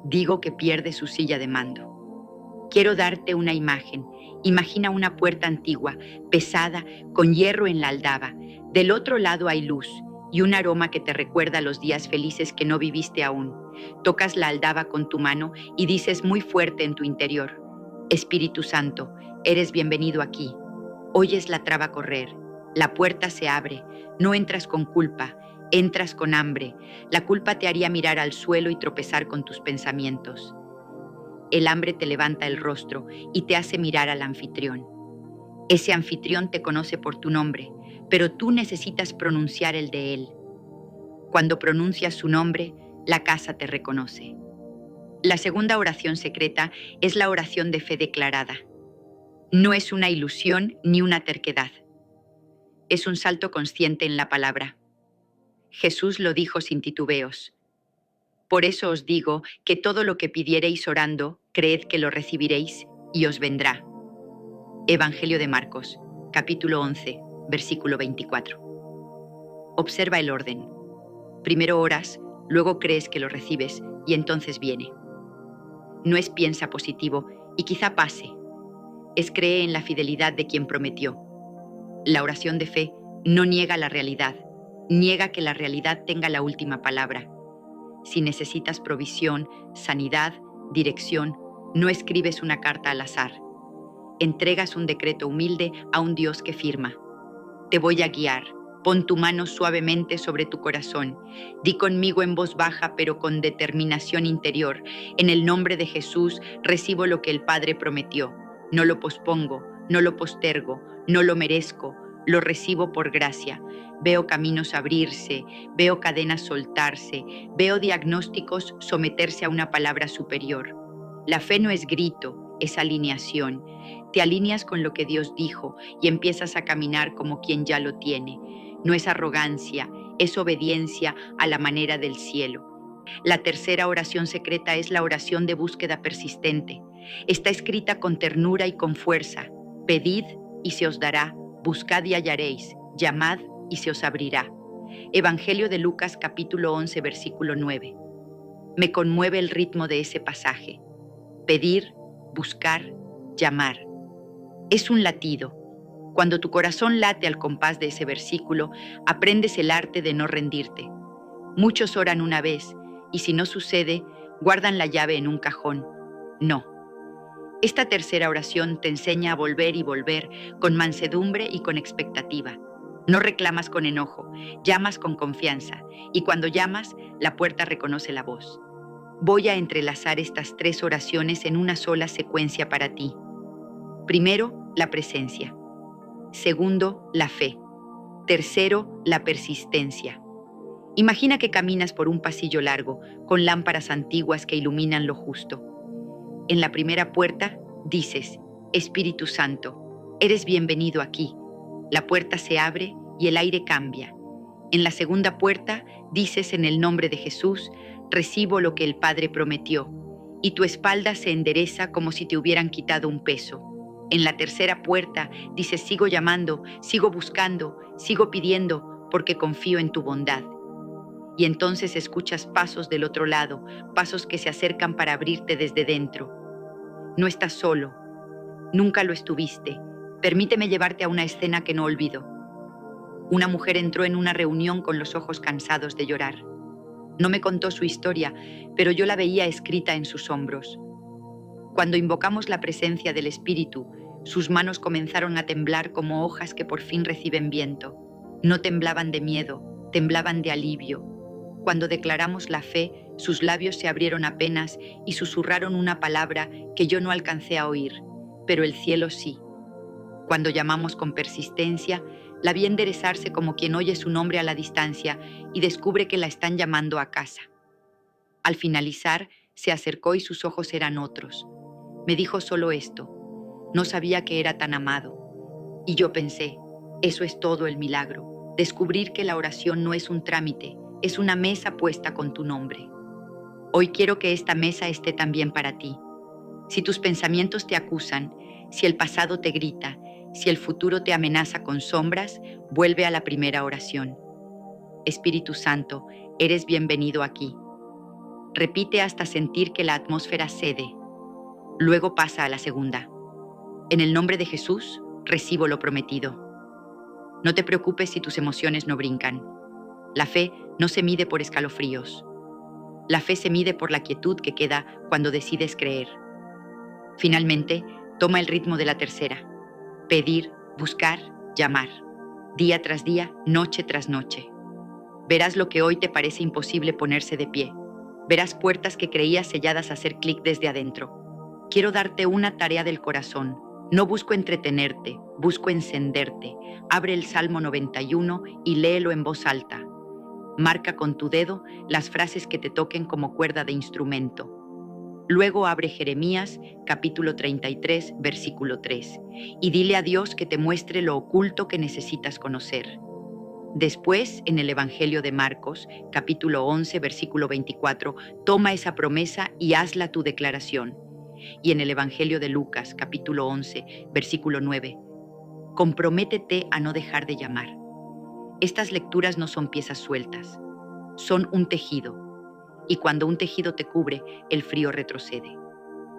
digo que pierde su silla de mando. Quiero darte una imagen. Imagina una puerta antigua, pesada, con hierro en la aldaba. Del otro lado hay luz y un aroma que te recuerda los días felices que no viviste aún. Tocas la aldaba con tu mano y dices muy fuerte en tu interior: Espíritu Santo, eres bienvenido aquí. Oyes la traba correr, la puerta se abre, no entras con culpa, entras con hambre. La culpa te haría mirar al suelo y tropezar con tus pensamientos. El hambre te levanta el rostro y te hace mirar al anfitrión. Ese anfitrión te conoce por tu nombre, pero tú necesitas pronunciar el de él. Cuando pronuncias su nombre, la casa te reconoce. La segunda oración secreta es la oración de fe declarada. No es una ilusión ni una terquedad. Es un salto consciente en la palabra. Jesús lo dijo sin titubeos. Por eso os digo que todo lo que pidiereis orando, creed que lo recibiréis y os vendrá. Evangelio de Marcos, capítulo 11, versículo 24. Observa el orden. Primero oras, luego crees que lo recibes y entonces viene. No es piensa positivo y quizá pase. Es cree en la fidelidad de quien prometió. La oración de fe no niega la realidad, niega que la realidad tenga la última palabra. Si necesitas provisión, sanidad, dirección, no escribes una carta al azar. Entregas un decreto humilde a un Dios que firma. Te voy a guiar. Pon tu mano suavemente sobre tu corazón. Di conmigo en voz baja, pero con determinación interior. En el nombre de Jesús recibo lo que el Padre prometió. No lo pospongo, no lo postergo, no lo merezco, lo recibo por gracia. Veo caminos abrirse, veo cadenas soltarse, veo diagnósticos someterse a una palabra superior. La fe no es grito, es alineación. Te alineas con lo que Dios dijo y empiezas a caminar como quien ya lo tiene. No es arrogancia, es obediencia a la manera del cielo. La tercera oración secreta es la oración de búsqueda persistente. Está escrita con ternura y con fuerza. Pedid y se os dará, buscad y hallaréis, llamad y se os abrirá. Evangelio de Lucas capítulo 11 versículo 9. Me conmueve el ritmo de ese pasaje. Pedir, buscar, llamar. Es un latido. Cuando tu corazón late al compás de ese versículo, aprendes el arte de no rendirte. Muchos oran una vez y si no sucede, guardan la llave en un cajón. No. Esta tercera oración te enseña a volver y volver con mansedumbre y con expectativa. No reclamas con enojo, llamas con confianza y cuando llamas, la puerta reconoce la voz. Voy a entrelazar estas tres oraciones en una sola secuencia para ti. Primero, la presencia. Segundo, la fe. Tercero, la persistencia. Imagina que caminas por un pasillo largo, con lámparas antiguas que iluminan lo justo. En la primera puerta dices: Espíritu Santo, eres bienvenido aquí. La puerta se abre y el aire cambia. En la segunda puerta dices: en el nombre de Jesús, recibo lo que el Padre prometió. Y tu espalda se endereza como si te hubieran quitado un peso. En la tercera puerta dices: sigo llamando, sigo buscando, sigo pidiendo, porque confío en tu bondad. Y entonces escuchas pasos del otro lado, pasos que se acercan para abrirte desde dentro. No estás solo, nunca lo estuviste. Permíteme llevarte a una escena que no olvido. Una mujer entró en una reunión con los ojos cansados de llorar. No me contó su historia, pero yo la veía escrita en sus hombros. Cuando invocamos la presencia del Espíritu, sus manos comenzaron a temblar como hojas que por fin reciben viento. No temblaban de miedo, temblaban de alivio. Cuando declaramos la fe, sus labios se abrieron apenas y susurraron una palabra que yo no alcancé a oír, pero el cielo sí. Cuando llamamos con persistencia, la vi enderezarse como quien oye su nombre a la distancia y descubre que la están llamando a casa. Al finalizar, se acercó y sus ojos eran otros. Me dijo solo esto: no sabía que era tan amado. Y yo pensé, eso es todo el milagro, descubrir que la oración no es un trámite, es una mesa puesta con tu nombre. Hoy quiero que esta mesa esté también para ti. Si tus pensamientos te acusan, si el pasado te grita, si el futuro te amenaza con sombras, vuelve a la primera oración. Espíritu Santo, eres bienvenido aquí. Repite hasta sentir que la atmósfera cede. Luego pasa a la segunda. En el nombre de Jesús, recibo lo prometido. No te preocupes si tus emociones no brincan. La fe no se mide por escalofríos. La fe se mide por la quietud que queda cuando decides creer. Finalmente, toma el ritmo de la tercera. Pedir, buscar, llamar. Día tras día, noche tras noche. Verás lo que hoy te parece imposible ponerse de pie. Verás puertas que creías selladas a hacer clic desde adentro. Quiero darte una tarea del corazón. No busco entretenerte, busco encenderte. Abre el Salmo 91 y léelo en voz alta. Marca con tu dedo las frases que te toquen como cuerda de instrumento. Luego abre Jeremías, capítulo 33, versículo 3, y dile a Dios que te muestre lo oculto que necesitas conocer. Después, en el Evangelio de Marcos, capítulo 11, versículo 24, toma esa promesa y hazla tu declaración. Y en el Evangelio de Lucas, capítulo 11, versículo 9, comprométete a no dejar de llamar. Estas lecturas no son piezas sueltas, son un tejido. Y cuando un tejido te cubre, el frío retrocede.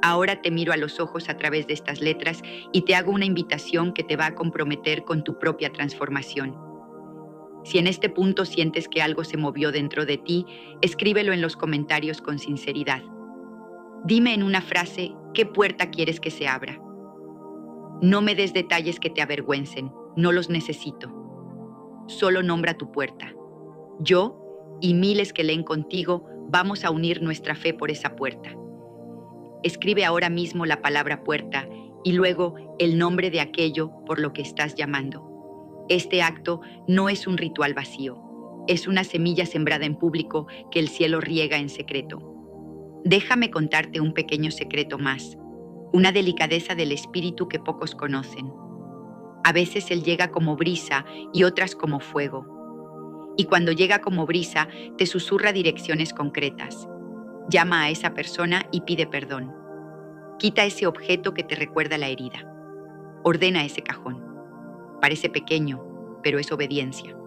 Ahora te miro a los ojos a través de estas letras y te hago una invitación que te va a comprometer con tu propia transformación. Si en este punto sientes que algo se movió dentro de ti, escríbelo en los comentarios con sinceridad. Dime en una frase qué puerta quieres que se abra. No me des detalles que te avergüencen, no los necesito. Solo nombra tu puerta. Yo y miles que leen contigo vamos a unir nuestra fe por esa puerta. Escribe ahora mismo la palabra puerta y luego el nombre de aquello por lo que estás llamando. Este acto no es un ritual vacío, es una semilla sembrada en público que el cielo riega en secreto. Déjame contarte un pequeño secreto más, una delicadeza del espíritu que pocos conocen. A veces él llega como brisa y otras como fuego. Y cuando llega como brisa, te susurra direcciones concretas. Llama a esa persona y pide perdón. Quita ese objeto que te recuerda la herida. Ordena ese cajón. Parece pequeño, pero es obediencia.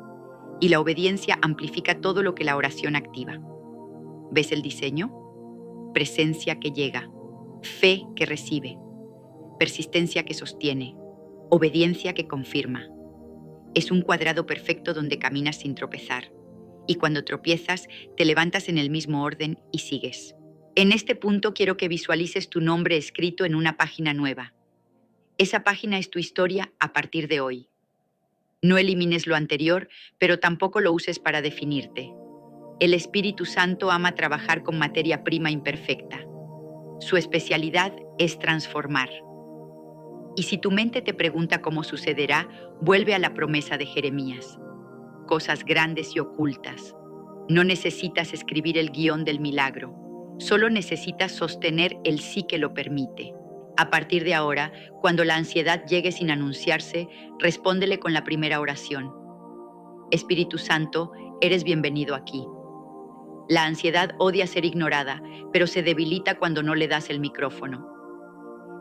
Y la obediencia amplifica todo lo que la oración activa. ¿Ves el diseño? Presencia que llega, fe que recibe, persistencia que sostiene, obediencia que confirma. Es un cuadrado perfecto donde caminas sin tropezar. Y cuando tropiezas, te levantas en el mismo orden y sigues. En este punto quiero que visualices tu nombre escrito en una página nueva. Esa página es tu historia a partir de hoy. No elimines lo anterior, pero tampoco lo uses para definirte. El Espíritu Santo ama trabajar con materia prima imperfecta. Su especialidad es transformar. Y si tu mente te pregunta cómo sucederá, vuelve a la promesa de Jeremías. Cosas grandes y ocultas. No necesitas escribir el guión del milagro, solo necesitas sostener el sí que lo permite. A partir de ahora, cuando la ansiedad llegue sin anunciarse, respóndele con la primera oración. Espíritu Santo, eres bienvenido aquí. La ansiedad odia ser ignorada, pero se debilita cuando no le das el micrófono.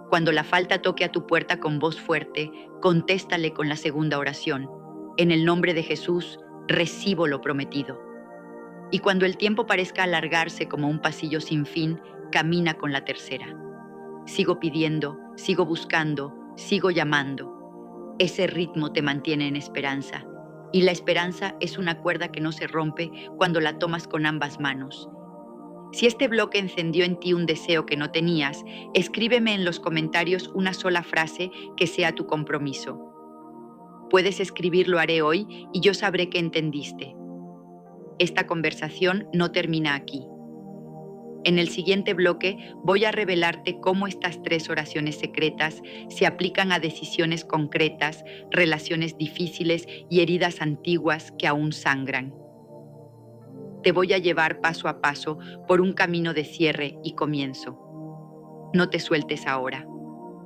Cuando la falta toque a tu puerta con voz fuerte, contéstale con la segunda oración. En el nombre de Jesús, recibo lo prometido. Y cuando el tiempo parezca alargarse como un pasillo sin fin, camina con la tercera. Sigo pidiendo, sigo buscando, sigo llamando. Ese ritmo te mantiene en esperanza. Y la esperanza es una cuerda que no se rompe cuando la tomas con ambas manos. Si este bloque encendió en ti un deseo que no tenías, escríbeme en los comentarios una sola frase que sea tu compromiso. Puedes escribir "lo haré hoy" y yo sabré que entendiste. Esta conversación no termina aquí. En el siguiente bloque voy a revelarte cómo estas 3 oraciones secretas se aplican a decisiones concretas, relaciones difíciles y heridas antiguas que aún sangran. Te voy a llevar paso a paso por un camino de cierre y comienzo. No te sueltes ahora.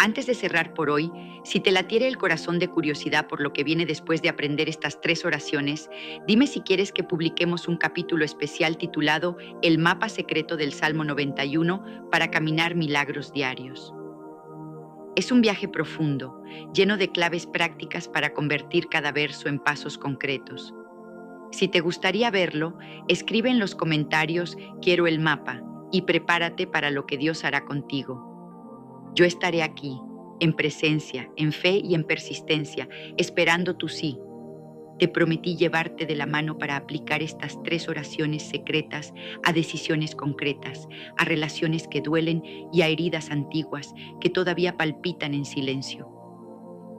Antes de cerrar por hoy, si te latiera el corazón de curiosidad por lo que viene después de aprender estas 3 oraciones, dime si quieres que publiquemos un capítulo especial titulado El mapa secreto del Salmo 91 para caminar milagros diarios. Es un viaje profundo, lleno de claves prácticas para convertir cada verso en pasos concretos. Si te gustaría verlo, escribe en los comentarios "Quiero el mapa" y prepárate para lo que Dios hará contigo. Yo estaré aquí, en presencia, en fe y en persistencia, esperando tu sí. Te prometí llevarte de la mano para aplicar estas 3 oraciones secretas a decisiones concretas, a relaciones que duelen y a heridas antiguas que todavía palpitan en silencio.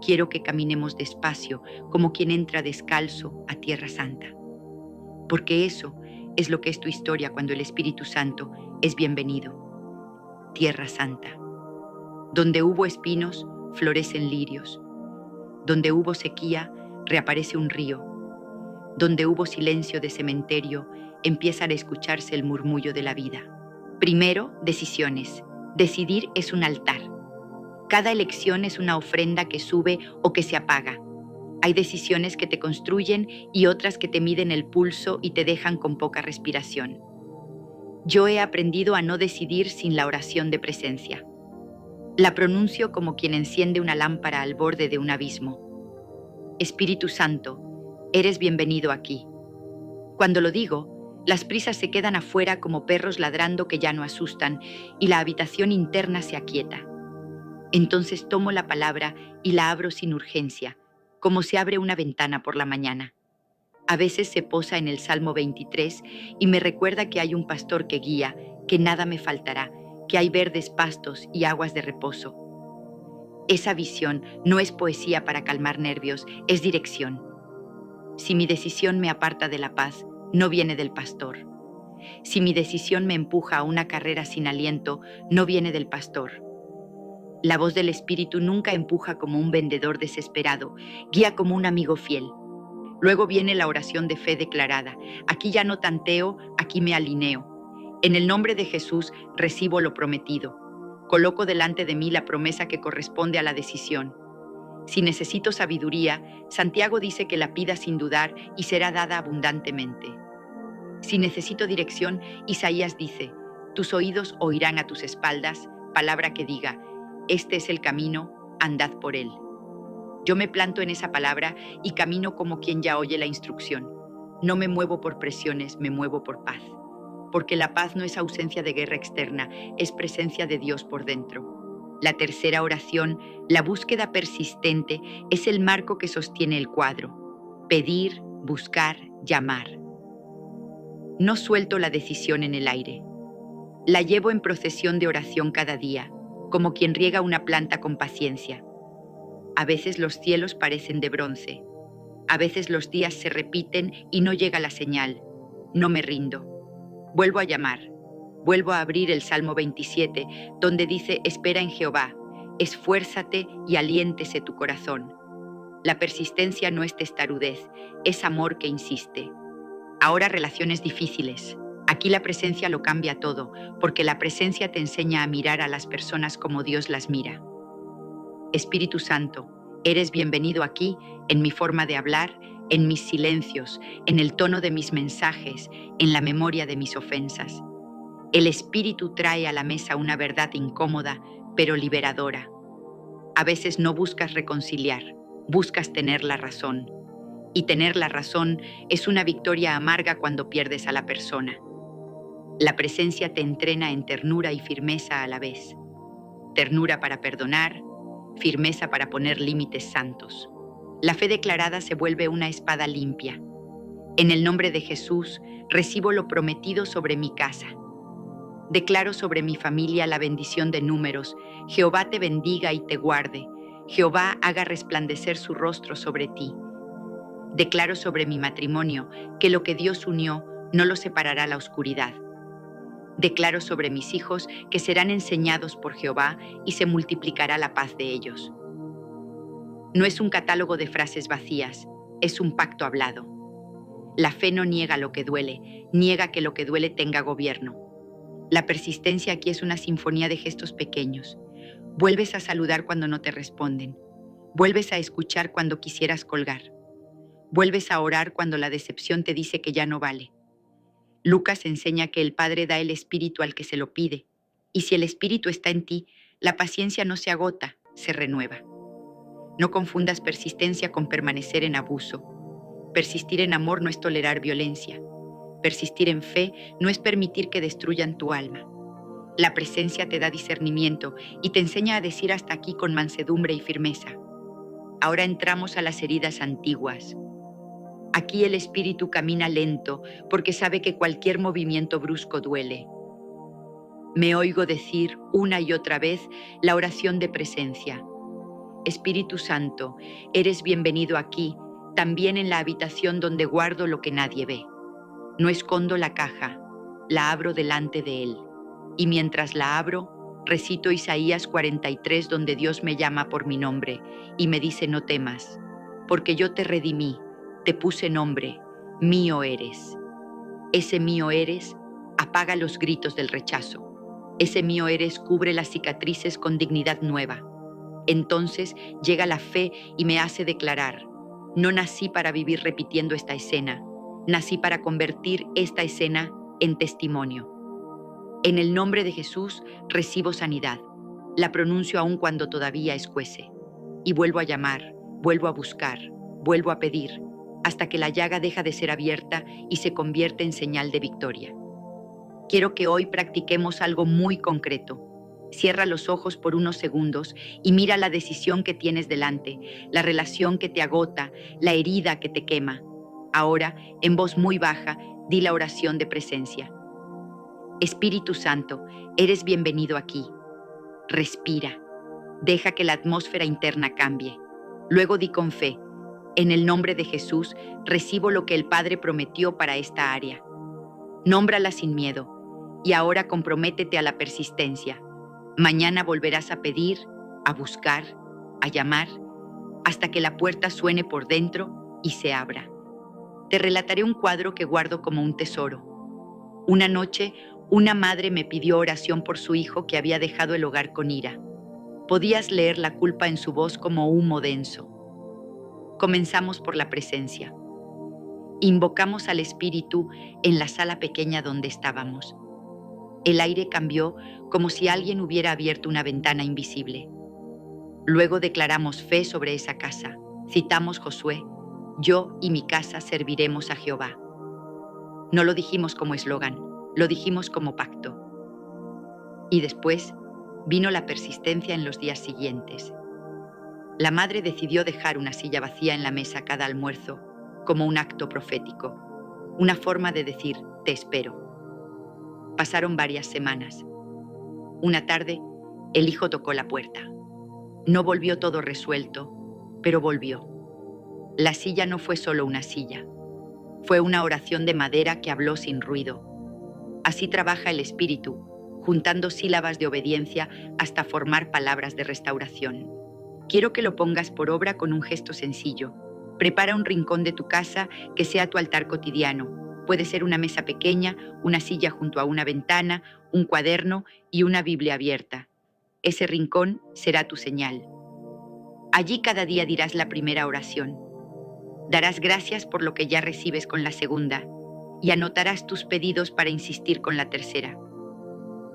Quiero que caminemos despacio, como quien entra descalzo a Tierra Santa. Porque eso es lo que es tu historia cuando el Espíritu Santo es bienvenido. Tierra Santa. Donde hubo espinos, florecen lirios. Donde hubo sequía, reaparece un río. Donde hubo silencio de cementerio, empieza a escucharse el murmullo de la vida. Primero, decisiones. Decidir es un altar. Cada elección es una ofrenda que sube o que se apaga. Hay decisiones que te construyen y otras que te miden el pulso y te dejan con poca respiración. Yo he aprendido a no decidir sin la oración de presencia. La pronuncio como quien enciende una lámpara al borde de un abismo. Espíritu Santo, eres bienvenido aquí. Cuando lo digo, las prisas se quedan afuera como perros ladrando que ya no asustan y la habitación interna se aquieta. Entonces tomo la palabra y la abro sin urgencia, como se abre una ventana por la mañana. A veces se posa en el Salmo 23 y me recuerda que hay un pastor que guía, que nada me faltará, que hay verdes pastos y aguas de reposo. Esa visión no es poesía para calmar nervios, es dirección. Si mi decisión me aparta de la paz, no viene del pastor. Si mi decisión me empuja a una carrera sin aliento, no viene del pastor. La voz del Espíritu nunca empuja como un vendedor desesperado, guía como un amigo fiel. Luego viene la oración de fe declarada. Aquí ya no tanteo, aquí me alineo. En el nombre de Jesús recibo lo prometido. Coloco delante de mí la promesa que corresponde a la decisión. Si necesito sabiduría, Santiago dice que la pida sin dudar y será dada abundantemente. Si necesito dirección, Isaías dice, tus oídos oirán a tus espaldas, palabra que diga, este es el camino, andad por él. Yo me planto en esa palabra y camino como quien ya oye la instrucción. No me muevo por presiones, me muevo por paz. Porque la paz no es ausencia de guerra externa, es presencia de Dios por dentro. La tercera oración, la búsqueda persistente, es el marco que sostiene el cuadro. Pedir, buscar, llamar. No suelto la decisión en el aire. La llevo en procesión de oración cada día, como quien riega una planta con paciencia. A veces los cielos parecen de bronce. A veces los días se repiten y no llega la señal. No me rindo. Vuelvo a llamar. Vuelvo a abrir el Salmo 27, donde dice, espera en Jehová, esfuérzate y aliéntese tu corazón. La persistencia no es testarudez, es amor que insiste. Ahora relaciones difíciles. Aquí la presencia lo cambia todo, porque la presencia te enseña a mirar a las personas como Dios las mira. Espíritu Santo, eres bienvenido aquí, en mi forma de hablar, en mis silencios, en el tono de mis mensajes, en la memoria de mis ofensas. El Espíritu trae a la mesa una verdad incómoda, pero liberadora. A veces no buscas reconciliar, buscas tener la razón. Y tener la razón es una victoria amarga cuando pierdes a la persona. La presencia te entrena en ternura y firmeza a la vez. Ternura para perdonar, firmeza para poner límites santos. La fe declarada se vuelve una espada limpia. En el nombre de Jesús, recibo lo prometido sobre mi casa. Declaro sobre mi familia la bendición de números. Jehová te bendiga y te guarde. Jehová haga resplandecer su rostro sobre ti. Declaro sobre mi matrimonio que lo que Dios unió no lo separará la oscuridad. Declaro sobre mis hijos que serán enseñados por Jehová y se multiplicará la paz de ellos. No es un catálogo de frases vacías, es un pacto hablado. La fe no niega lo que duele, niega que lo que duele tenga gobierno. La persistencia aquí es una sinfonía de gestos pequeños. Vuelves a saludar cuando no te responden. Vuelves a escuchar cuando quisieras colgar. Vuelves a orar cuando la decepción te dice que ya no vale. Lucas enseña que el Padre da el Espíritu al que se lo pide, y si el Espíritu está en ti, la paciencia no se agota, se renueva. No confundas persistencia con permanecer en abuso. Persistir en amor no es tolerar violencia. Persistir en fe no es permitir que destruyan tu alma. La presencia te da discernimiento y te enseña a decir hasta aquí con mansedumbre y firmeza. Ahora entramos a las heridas antiguas. Aquí el espíritu camina lento porque sabe que cualquier movimiento brusco duele. Me oigo decir una y otra vez la oración de presencia. Espíritu Santo, eres bienvenido aquí, también en la habitación donde guardo lo que nadie ve. No escondo la caja, la abro delante de él. Y mientras la abro, recito Isaías 43, donde Dios me llama por mi nombre y me dice: no temas, porque yo te redimí, te puse nombre, mío eres. Ese mío eres apaga los gritos del rechazo. Ese mío eres cubre las cicatrices con dignidad nueva. Entonces llega la fe y me hace declarar: no nací para vivir repitiendo esta escena, nací para convertir esta escena en testimonio. En el nombre de Jesús recibo sanidad, la pronuncio aún cuando todavía escuece, y vuelvo a llamar, vuelvo a buscar, vuelvo a pedir, hasta que la llaga deja de ser abierta y se convierte en señal de victoria. Quiero que hoy practiquemos algo muy concreto. Cierra los ojos por unos segundos y mira la decisión que tienes delante, la relación que te agota, la herida que te quema. Ahora, en voz muy baja, di la oración de presencia. Espíritu Santo, eres bienvenido aquí. Respira. Deja que la atmósfera interna cambie. Luego di con fe: en el nombre de Jesús, recibo lo que el Padre prometió para esta área. Nómbrala sin miedo. Y ahora comprométete a la persistencia. Mañana volverás a pedir, a buscar, a llamar, hasta que la puerta suene por dentro y se abra. Te relataré un cuadro que guardo como un tesoro. Una noche, una madre me pidió oración por su hijo que había dejado el hogar con ira. Podías leer la culpa en su voz como humo denso. Comenzamos por la presencia. Invocamos al Espíritu en la sala pequeña donde estábamos. El aire cambió como si alguien hubiera abierto una ventana invisible. Luego declaramos fe sobre esa casa. Citamos Josué: yo y mi casa serviremos a Jehová. No lo dijimos como eslogan, lo dijimos como pacto. Y después vino la persistencia en los días siguientes. La madre decidió dejar una silla vacía en la mesa cada almuerzo, como un acto profético, una forma de decir: te espero. Pasaron varias semanas. Una tarde, el hijo tocó la puerta. No volvió todo resuelto, pero volvió. La silla no fue solo una silla. Fue una oración de madera que habló sin ruido. Así trabaja el Espíritu, juntando sílabas de obediencia hasta formar palabras de restauración. Quiero que lo pongas por obra con un gesto sencillo. Prepara un rincón de tu casa que sea tu altar cotidiano. Puede ser una mesa pequeña, una silla junto a una ventana, un cuaderno y una Biblia abierta. Ese rincón será tu señal. Allí cada día dirás la primera oración. Darás gracias por lo que ya recibes con la segunda y anotarás tus pedidos para insistir con la tercera.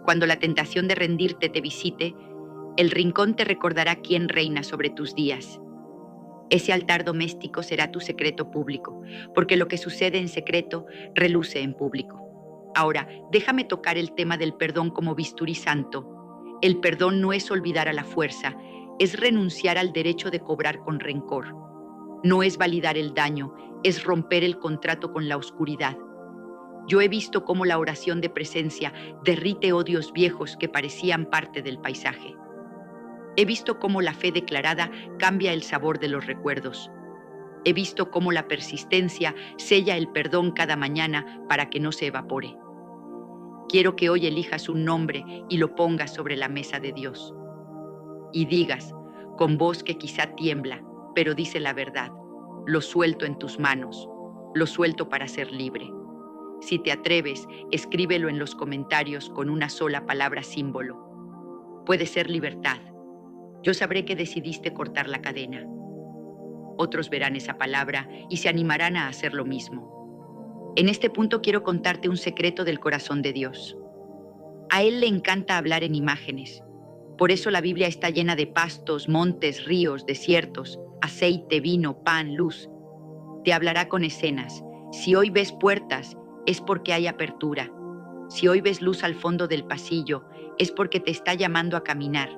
Cuando la tentación de rendirte te visite, el rincón te recordará quién reina sobre tus días. Ese altar doméstico será tu secreto público, porque lo que sucede en secreto reluce en público. Ahora, déjame tocar el tema del perdón como bisturí santo. El perdón no es olvidar a la fuerza, es renunciar al derecho de cobrar con rencor. No es validar el daño, es romper el contrato con la oscuridad. Yo he visto cómo la oración de presencia derrite odios viejos que parecían parte del paisaje. He visto cómo la fe declarada cambia el sabor de los recuerdos. He visto cómo la persistencia sella el perdón cada mañana para que no se evapore. Quiero que hoy elijas un nombre y lo pongas sobre la mesa de Dios. Y digas, con voz que quizá tiembla, pero dice la verdad: lo suelto en tus manos, lo suelto para ser libre. Si te atreves, escríbelo en los comentarios con una sola palabra símbolo. Puede ser libertad. Yo sabré que decidiste cortar la cadena. Otros verán esa palabra y se animarán a hacer lo mismo. En este punto quiero contarte un secreto del corazón de Dios. A Él le encanta hablar en imágenes. Por eso la Biblia está llena de pastos, montes, ríos, desiertos, aceite, vino, pan, luz. Te hablará con escenas. Si hoy ves puertas, es porque hay apertura. Si hoy ves luz al fondo del pasillo, es porque te está llamando a caminar.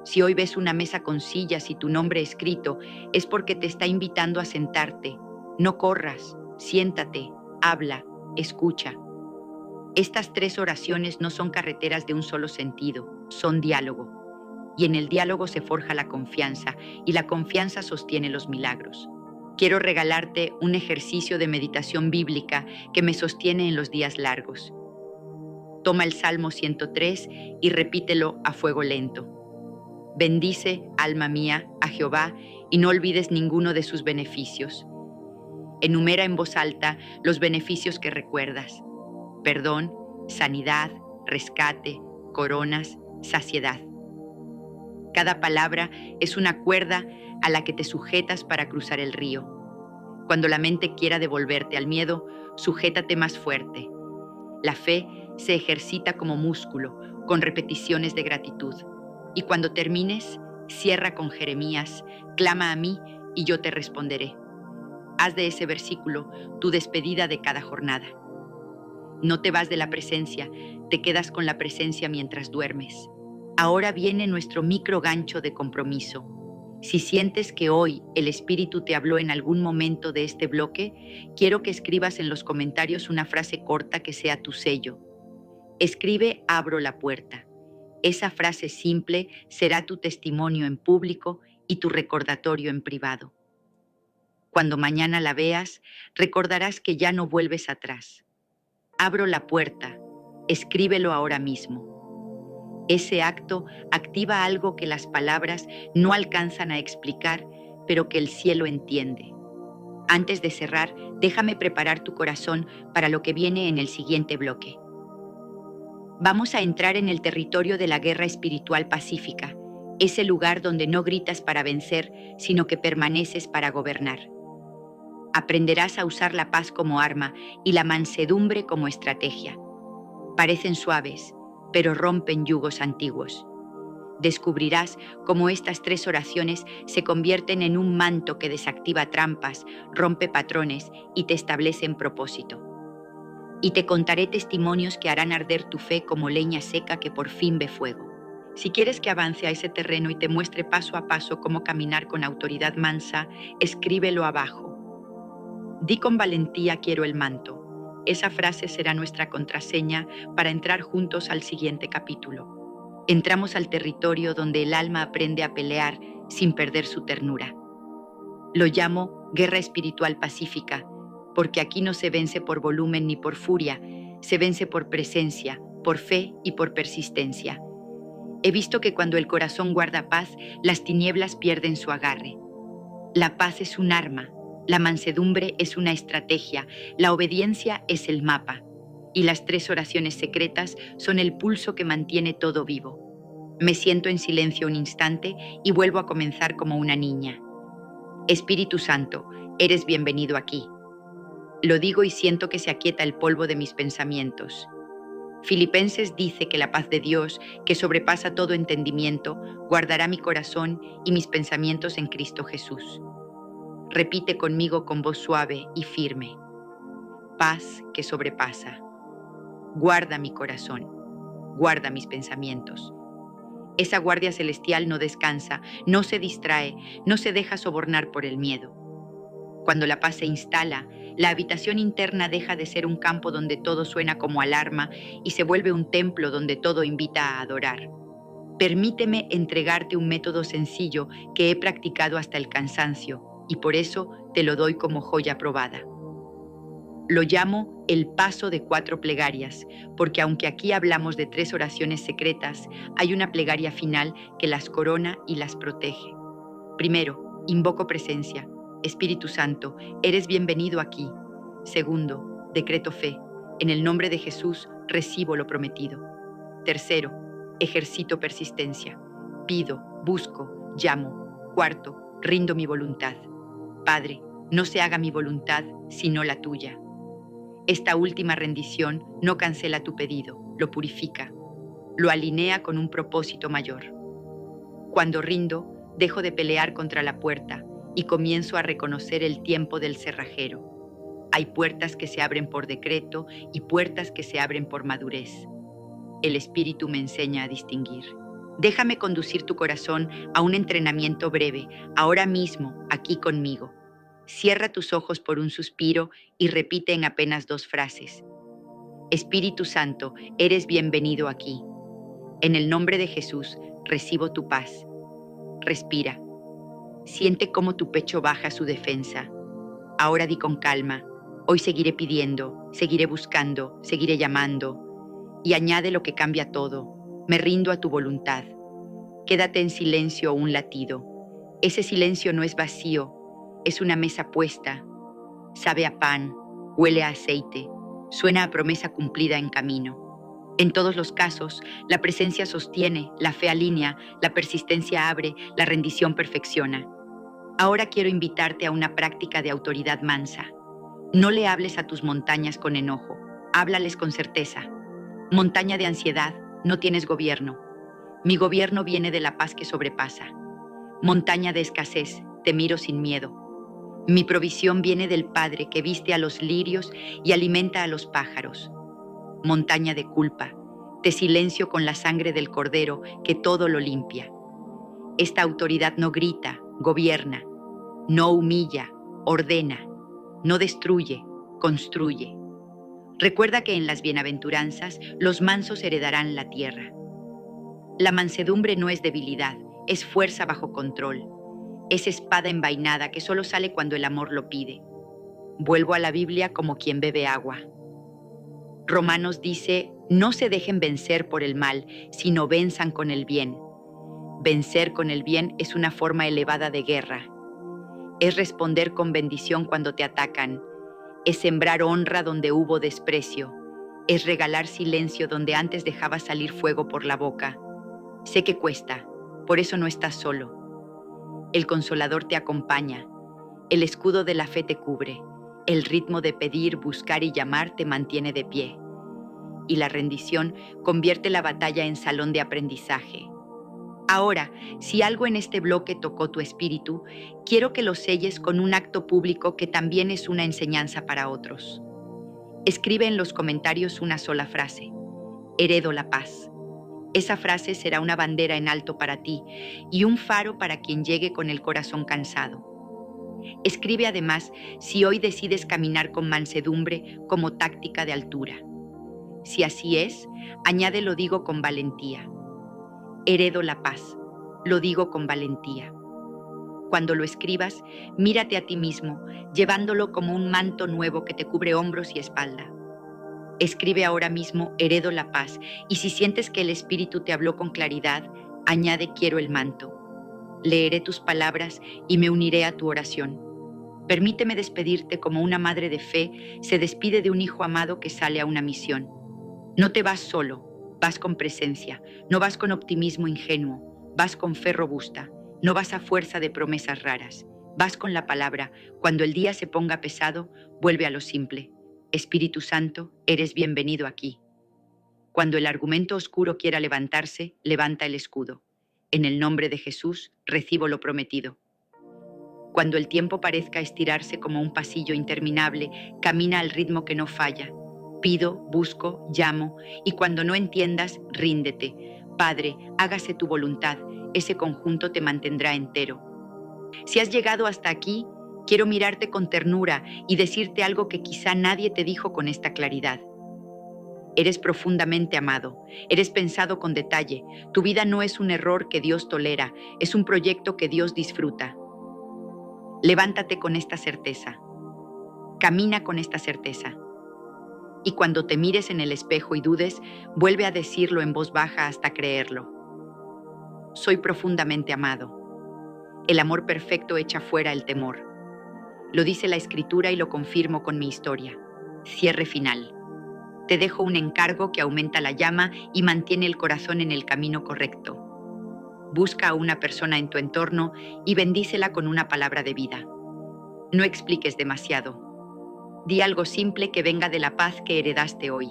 Si hoy ves una mesa con sillas y tu nombre escrito, es porque te está invitando a sentarte. No corras, siéntate, habla, escucha. Estas 3 oraciones no son carreteras de un solo sentido, son diálogo. Y en el diálogo se forja la confianza, y la confianza sostiene los milagros. Quiero regalarte un ejercicio de meditación bíblica que me sostiene en los días largos. Toma el Salmo 103 y repítelo a fuego lento. Bendice, alma mía, a Jehová, y no olvides ninguno de sus beneficios. Enumera en voz alta los beneficios que recuerdas: perdón, sanidad, rescate, coronas, saciedad. Cada palabra es una cuerda a la que te sujetas para cruzar el río. Cuando la mente quiera devolverte al miedo, sujétate más fuerte. La fe se ejercita como músculo, con repeticiones de gratitud. Y cuando termines, cierra con Jeremías: clama a mí y yo te responderé. Haz de ese versículo tu despedida de cada jornada. No te vas de la presencia, te quedas con la presencia mientras duermes. Ahora viene nuestro micro gancho de compromiso. Si sientes que hoy el Espíritu te habló en algún momento de este bloque, quiero que escribas en los comentarios una frase corta que sea tu sello. Escribe: abro la puerta. Esa frase simple será tu testimonio en público y tu recordatorio en privado. Cuando mañana la veas, recordarás que ya no vuelves atrás. Abro la puerta. Escríbelo ahora mismo. Ese acto activa algo que las palabras no alcanzan a explicar, pero que el cielo entiende. Antes de cerrar, déjame preparar tu corazón para lo que viene en el siguiente bloque. Vamos a entrar en el territorio de la guerra espiritual pacífica, ese lugar donde no gritas para vencer, sino que permaneces para gobernar. Aprenderás a usar la paz como arma y la mansedumbre como estrategia. Parecen suaves, pero rompen yugos antiguos. Descubrirás cómo estas 3 oraciones se convierten en un manto que desactiva trampas, rompe patrones y te establece en propósito. Y te contaré testimonios que harán arder tu fe como leña seca que por fin ve fuego. Si quieres que avance a ese terreno y te muestre paso a paso cómo caminar con autoridad mansa, escríbelo abajo. Di con valentía: quiero el manto. Esa frase será nuestra contraseña para entrar juntos al siguiente capítulo. Entramos al territorio donde el alma aprende a pelear sin perder su ternura. Lo llamo guerra espiritual pacífica, porque aquí no se vence por volumen ni por furia, se vence por presencia, por fe y por persistencia. He visto que cuando el corazón guarda paz, las tinieblas pierden su agarre. La paz es un arma, la mansedumbre es una estrategia, la obediencia es el mapa, y las 3 oraciones secretas son el pulso que mantiene todo vivo. Me siento en silencio un instante y vuelvo a comenzar como una niña. Espíritu Santo, eres bienvenido aquí. Lo digo y siento que se aquieta el polvo de mis pensamientos. Filipenses dice que la paz de Dios, que sobrepasa todo entendimiento, guardará mi corazón y mis pensamientos en Cristo Jesús. Repite conmigo con voz suave y firme: paz que sobrepasa. Guarda mi corazón, guarda mis pensamientos. Esa guardia celestial no descansa, no se distrae, no se deja sobornar por el miedo. Cuando la paz se instala, la habitación interna deja de ser un campo donde todo suena como alarma y se vuelve un templo donde todo invita a adorar. Permíteme entregarte un método sencillo que he practicado hasta el cansancio y por eso te lo doy como joya probada. Lo llamo el paso de 4 plegarias, porque aunque aquí hablamos de 3 oraciones secretas, hay una plegaria final que las corona y las protege. Primero, invoco presencia. Espíritu Santo, eres bienvenido aquí. Segundo, decreto fe. En el nombre de Jesús recibo lo prometido. Tercero, ejercito persistencia. Pido, busco, llamo. Cuarto, rindo mi voluntad. Padre, no se haga mi voluntad, sino la tuya. Esta última rendición no cancela tu pedido, lo purifica, lo alinea con un propósito mayor. Cuando rindo, dejo de pelear contra la puerta y comienzo a reconocer el tiempo del cerrajero. Hay puertas que se abren por decreto y puertas que se abren por madurez. El Espíritu me enseña a distinguir. Déjame conducir tu corazón a un entrenamiento breve, ahora mismo, aquí conmigo. Cierra tus ojos por un suspiro y repite en apenas 2 frases. Espíritu Santo, eres bienvenido aquí. En el nombre de Jesús, recibo tu paz. Respira. Siente cómo tu pecho baja su defensa. Ahora di con calma. Hoy seguiré pidiendo, seguiré buscando, seguiré llamando. Y añade lo que cambia todo. Me rindo a tu voluntad. Quédate en silencio o un latido. Ese silencio no es vacío, es una mesa puesta. Sabe a pan, huele a aceite, suena a promesa cumplida en camino. En todos los casos, la presencia sostiene, la fe alinea, la persistencia abre, la rendición perfecciona. Ahora quiero invitarte a una práctica de autoridad mansa. No le hables a tus montañas con enojo, háblales con certeza. Montaña de ansiedad, no tienes gobierno. Mi gobierno viene de la paz que sobrepasa. Montaña de escasez, te miro sin miedo. Mi provisión viene del Padre que viste a los lirios y alimenta a los pájaros. Montaña de culpa, te silencio con la sangre del Cordero que todo lo limpia. Esta autoridad no grita, gobierna, no humilla, ordena, no destruye, construye. Recuerda que en las bienaventuranzas los mansos heredarán la tierra. La mansedumbre no es debilidad, es fuerza bajo control. Es espada envainada que solo sale cuando el amor lo pide. Vuelvo a la Biblia como quien bebe agua. Romanos dice, no se dejen vencer por el mal, sino venzan con el bien. Vencer con el bien es una forma elevada de guerra. Es responder con bendición cuando te atacan. Es sembrar honra donde hubo desprecio. Es regalar silencio donde antes dejaba salir fuego por la boca. Sé que cuesta, por eso no estás solo. El Consolador te acompaña. El escudo de la fe te cubre. El ritmo de pedir, buscar y llamar te mantiene de pie. Y la rendición convierte la batalla en salón de aprendizaje. Ahora, si algo en este bloque tocó tu espíritu, quiero que lo selles con un acto público que también es una enseñanza para otros. Escribe en los comentarios una sola frase. Heredo la paz. Esa frase será una bandera en alto para ti y un faro para quien llegue con el corazón cansado. Escribe además si hoy decides caminar con mansedumbre como táctica de altura. Si así es, añade lo digo con valentía. Heredo la paz, lo digo con valentía. Cuando lo escribas, mírate a ti mismo, llevándolo como un manto nuevo que te cubre hombros y espalda. Escribe ahora mismo, heredo la paz, y si sientes que el Espíritu te habló con claridad, añade quiero el manto. Leeré tus palabras y me uniré a tu oración. Permíteme despedirte como una madre de fe se despide de un hijo amado que sale a una misión. No te vas solo, vas con presencia, no vas con optimismo ingenuo, vas con fe robusta, no vas a fuerza de promesas raras, vas con la palabra. Cuando el día se ponga pesado, vuelve a lo simple. Espíritu Santo, eres bienvenido aquí. Cuando el argumento oscuro quiera levantarse, levanta el escudo. En el nombre de Jesús, recibo lo prometido. Cuando el tiempo parezca estirarse como un pasillo interminable, camina al ritmo que no falla. Pido, busco, llamo, y cuando no entiendas, ríndete. Padre, hágase tu voluntad, ese conjunto te mantendrá entero. Si has llegado hasta aquí, quiero mirarte con ternura y decirte algo que quizá nadie te dijo con esta claridad. Eres profundamente amado, eres pensado con detalle. Tu vida no es un error que Dios tolera, es un proyecto que Dios disfruta. Levántate con esta certeza. Camina con esta certeza. Y cuando te mires en el espejo y dudes, vuelve a decirlo en voz baja hasta creerlo. Soy profundamente amado. El amor perfecto echa fuera el temor. Lo dice la Escritura y lo confirmo con mi historia. Cierre final. Te dejo un encargo que aumenta la llama y mantiene el corazón en el camino correcto. Busca a una persona en tu entorno y bendícela con una palabra de vida. No expliques demasiado. Di algo simple que venga de la paz que heredaste hoy.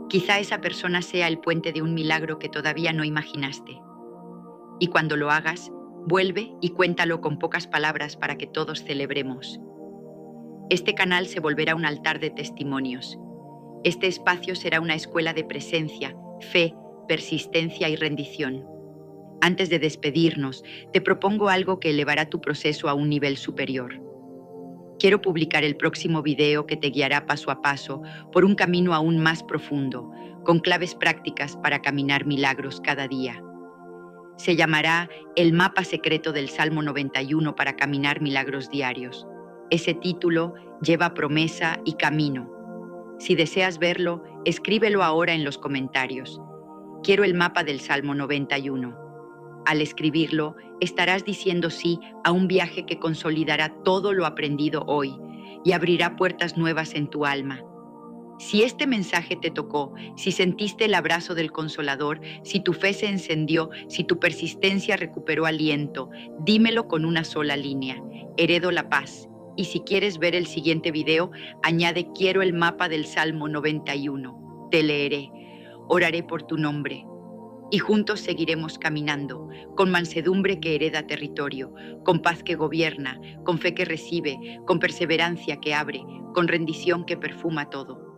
Quizá esa persona sea el puente de un milagro que todavía no imaginaste. Y cuando lo hagas, Vuelve y cuéntalo con pocas palabras para que todos celebremos. Este canal se volverá un altar de testimonios. Este espacio será una escuela de presencia, fe, persistencia y rendición. Antes de despedirnos, te propongo algo que elevará tu proceso a un nivel superior. Quiero publicar el próximo video que te guiará paso a paso por un camino aún más profundo, con claves prácticas para caminar milagros cada día. Se llamará El mapa secreto del Salmo 91 para caminar milagros diarios. Ese título lleva promesa y camino. Si deseas verlo, escríbelo ahora en los comentarios. Quiero el mapa del Salmo 91. Al escribirlo, estarás diciendo sí a un viaje que consolidará todo lo aprendido hoy y abrirá puertas nuevas en tu alma. Si este mensaje te tocó, si sentiste el abrazo del Consolador, si tu fe se encendió, si tu persistencia recuperó aliento, dímelo con una sola línea. Heredo la paz. Y si quieres ver el siguiente video, añade quiero el mapa del Salmo 91. Te leeré, oraré por tu nombre. Y juntos seguiremos caminando, con mansedumbre que hereda territorio, con paz que gobierna, con fe que recibe, con perseverancia que abre, con rendición que perfuma todo.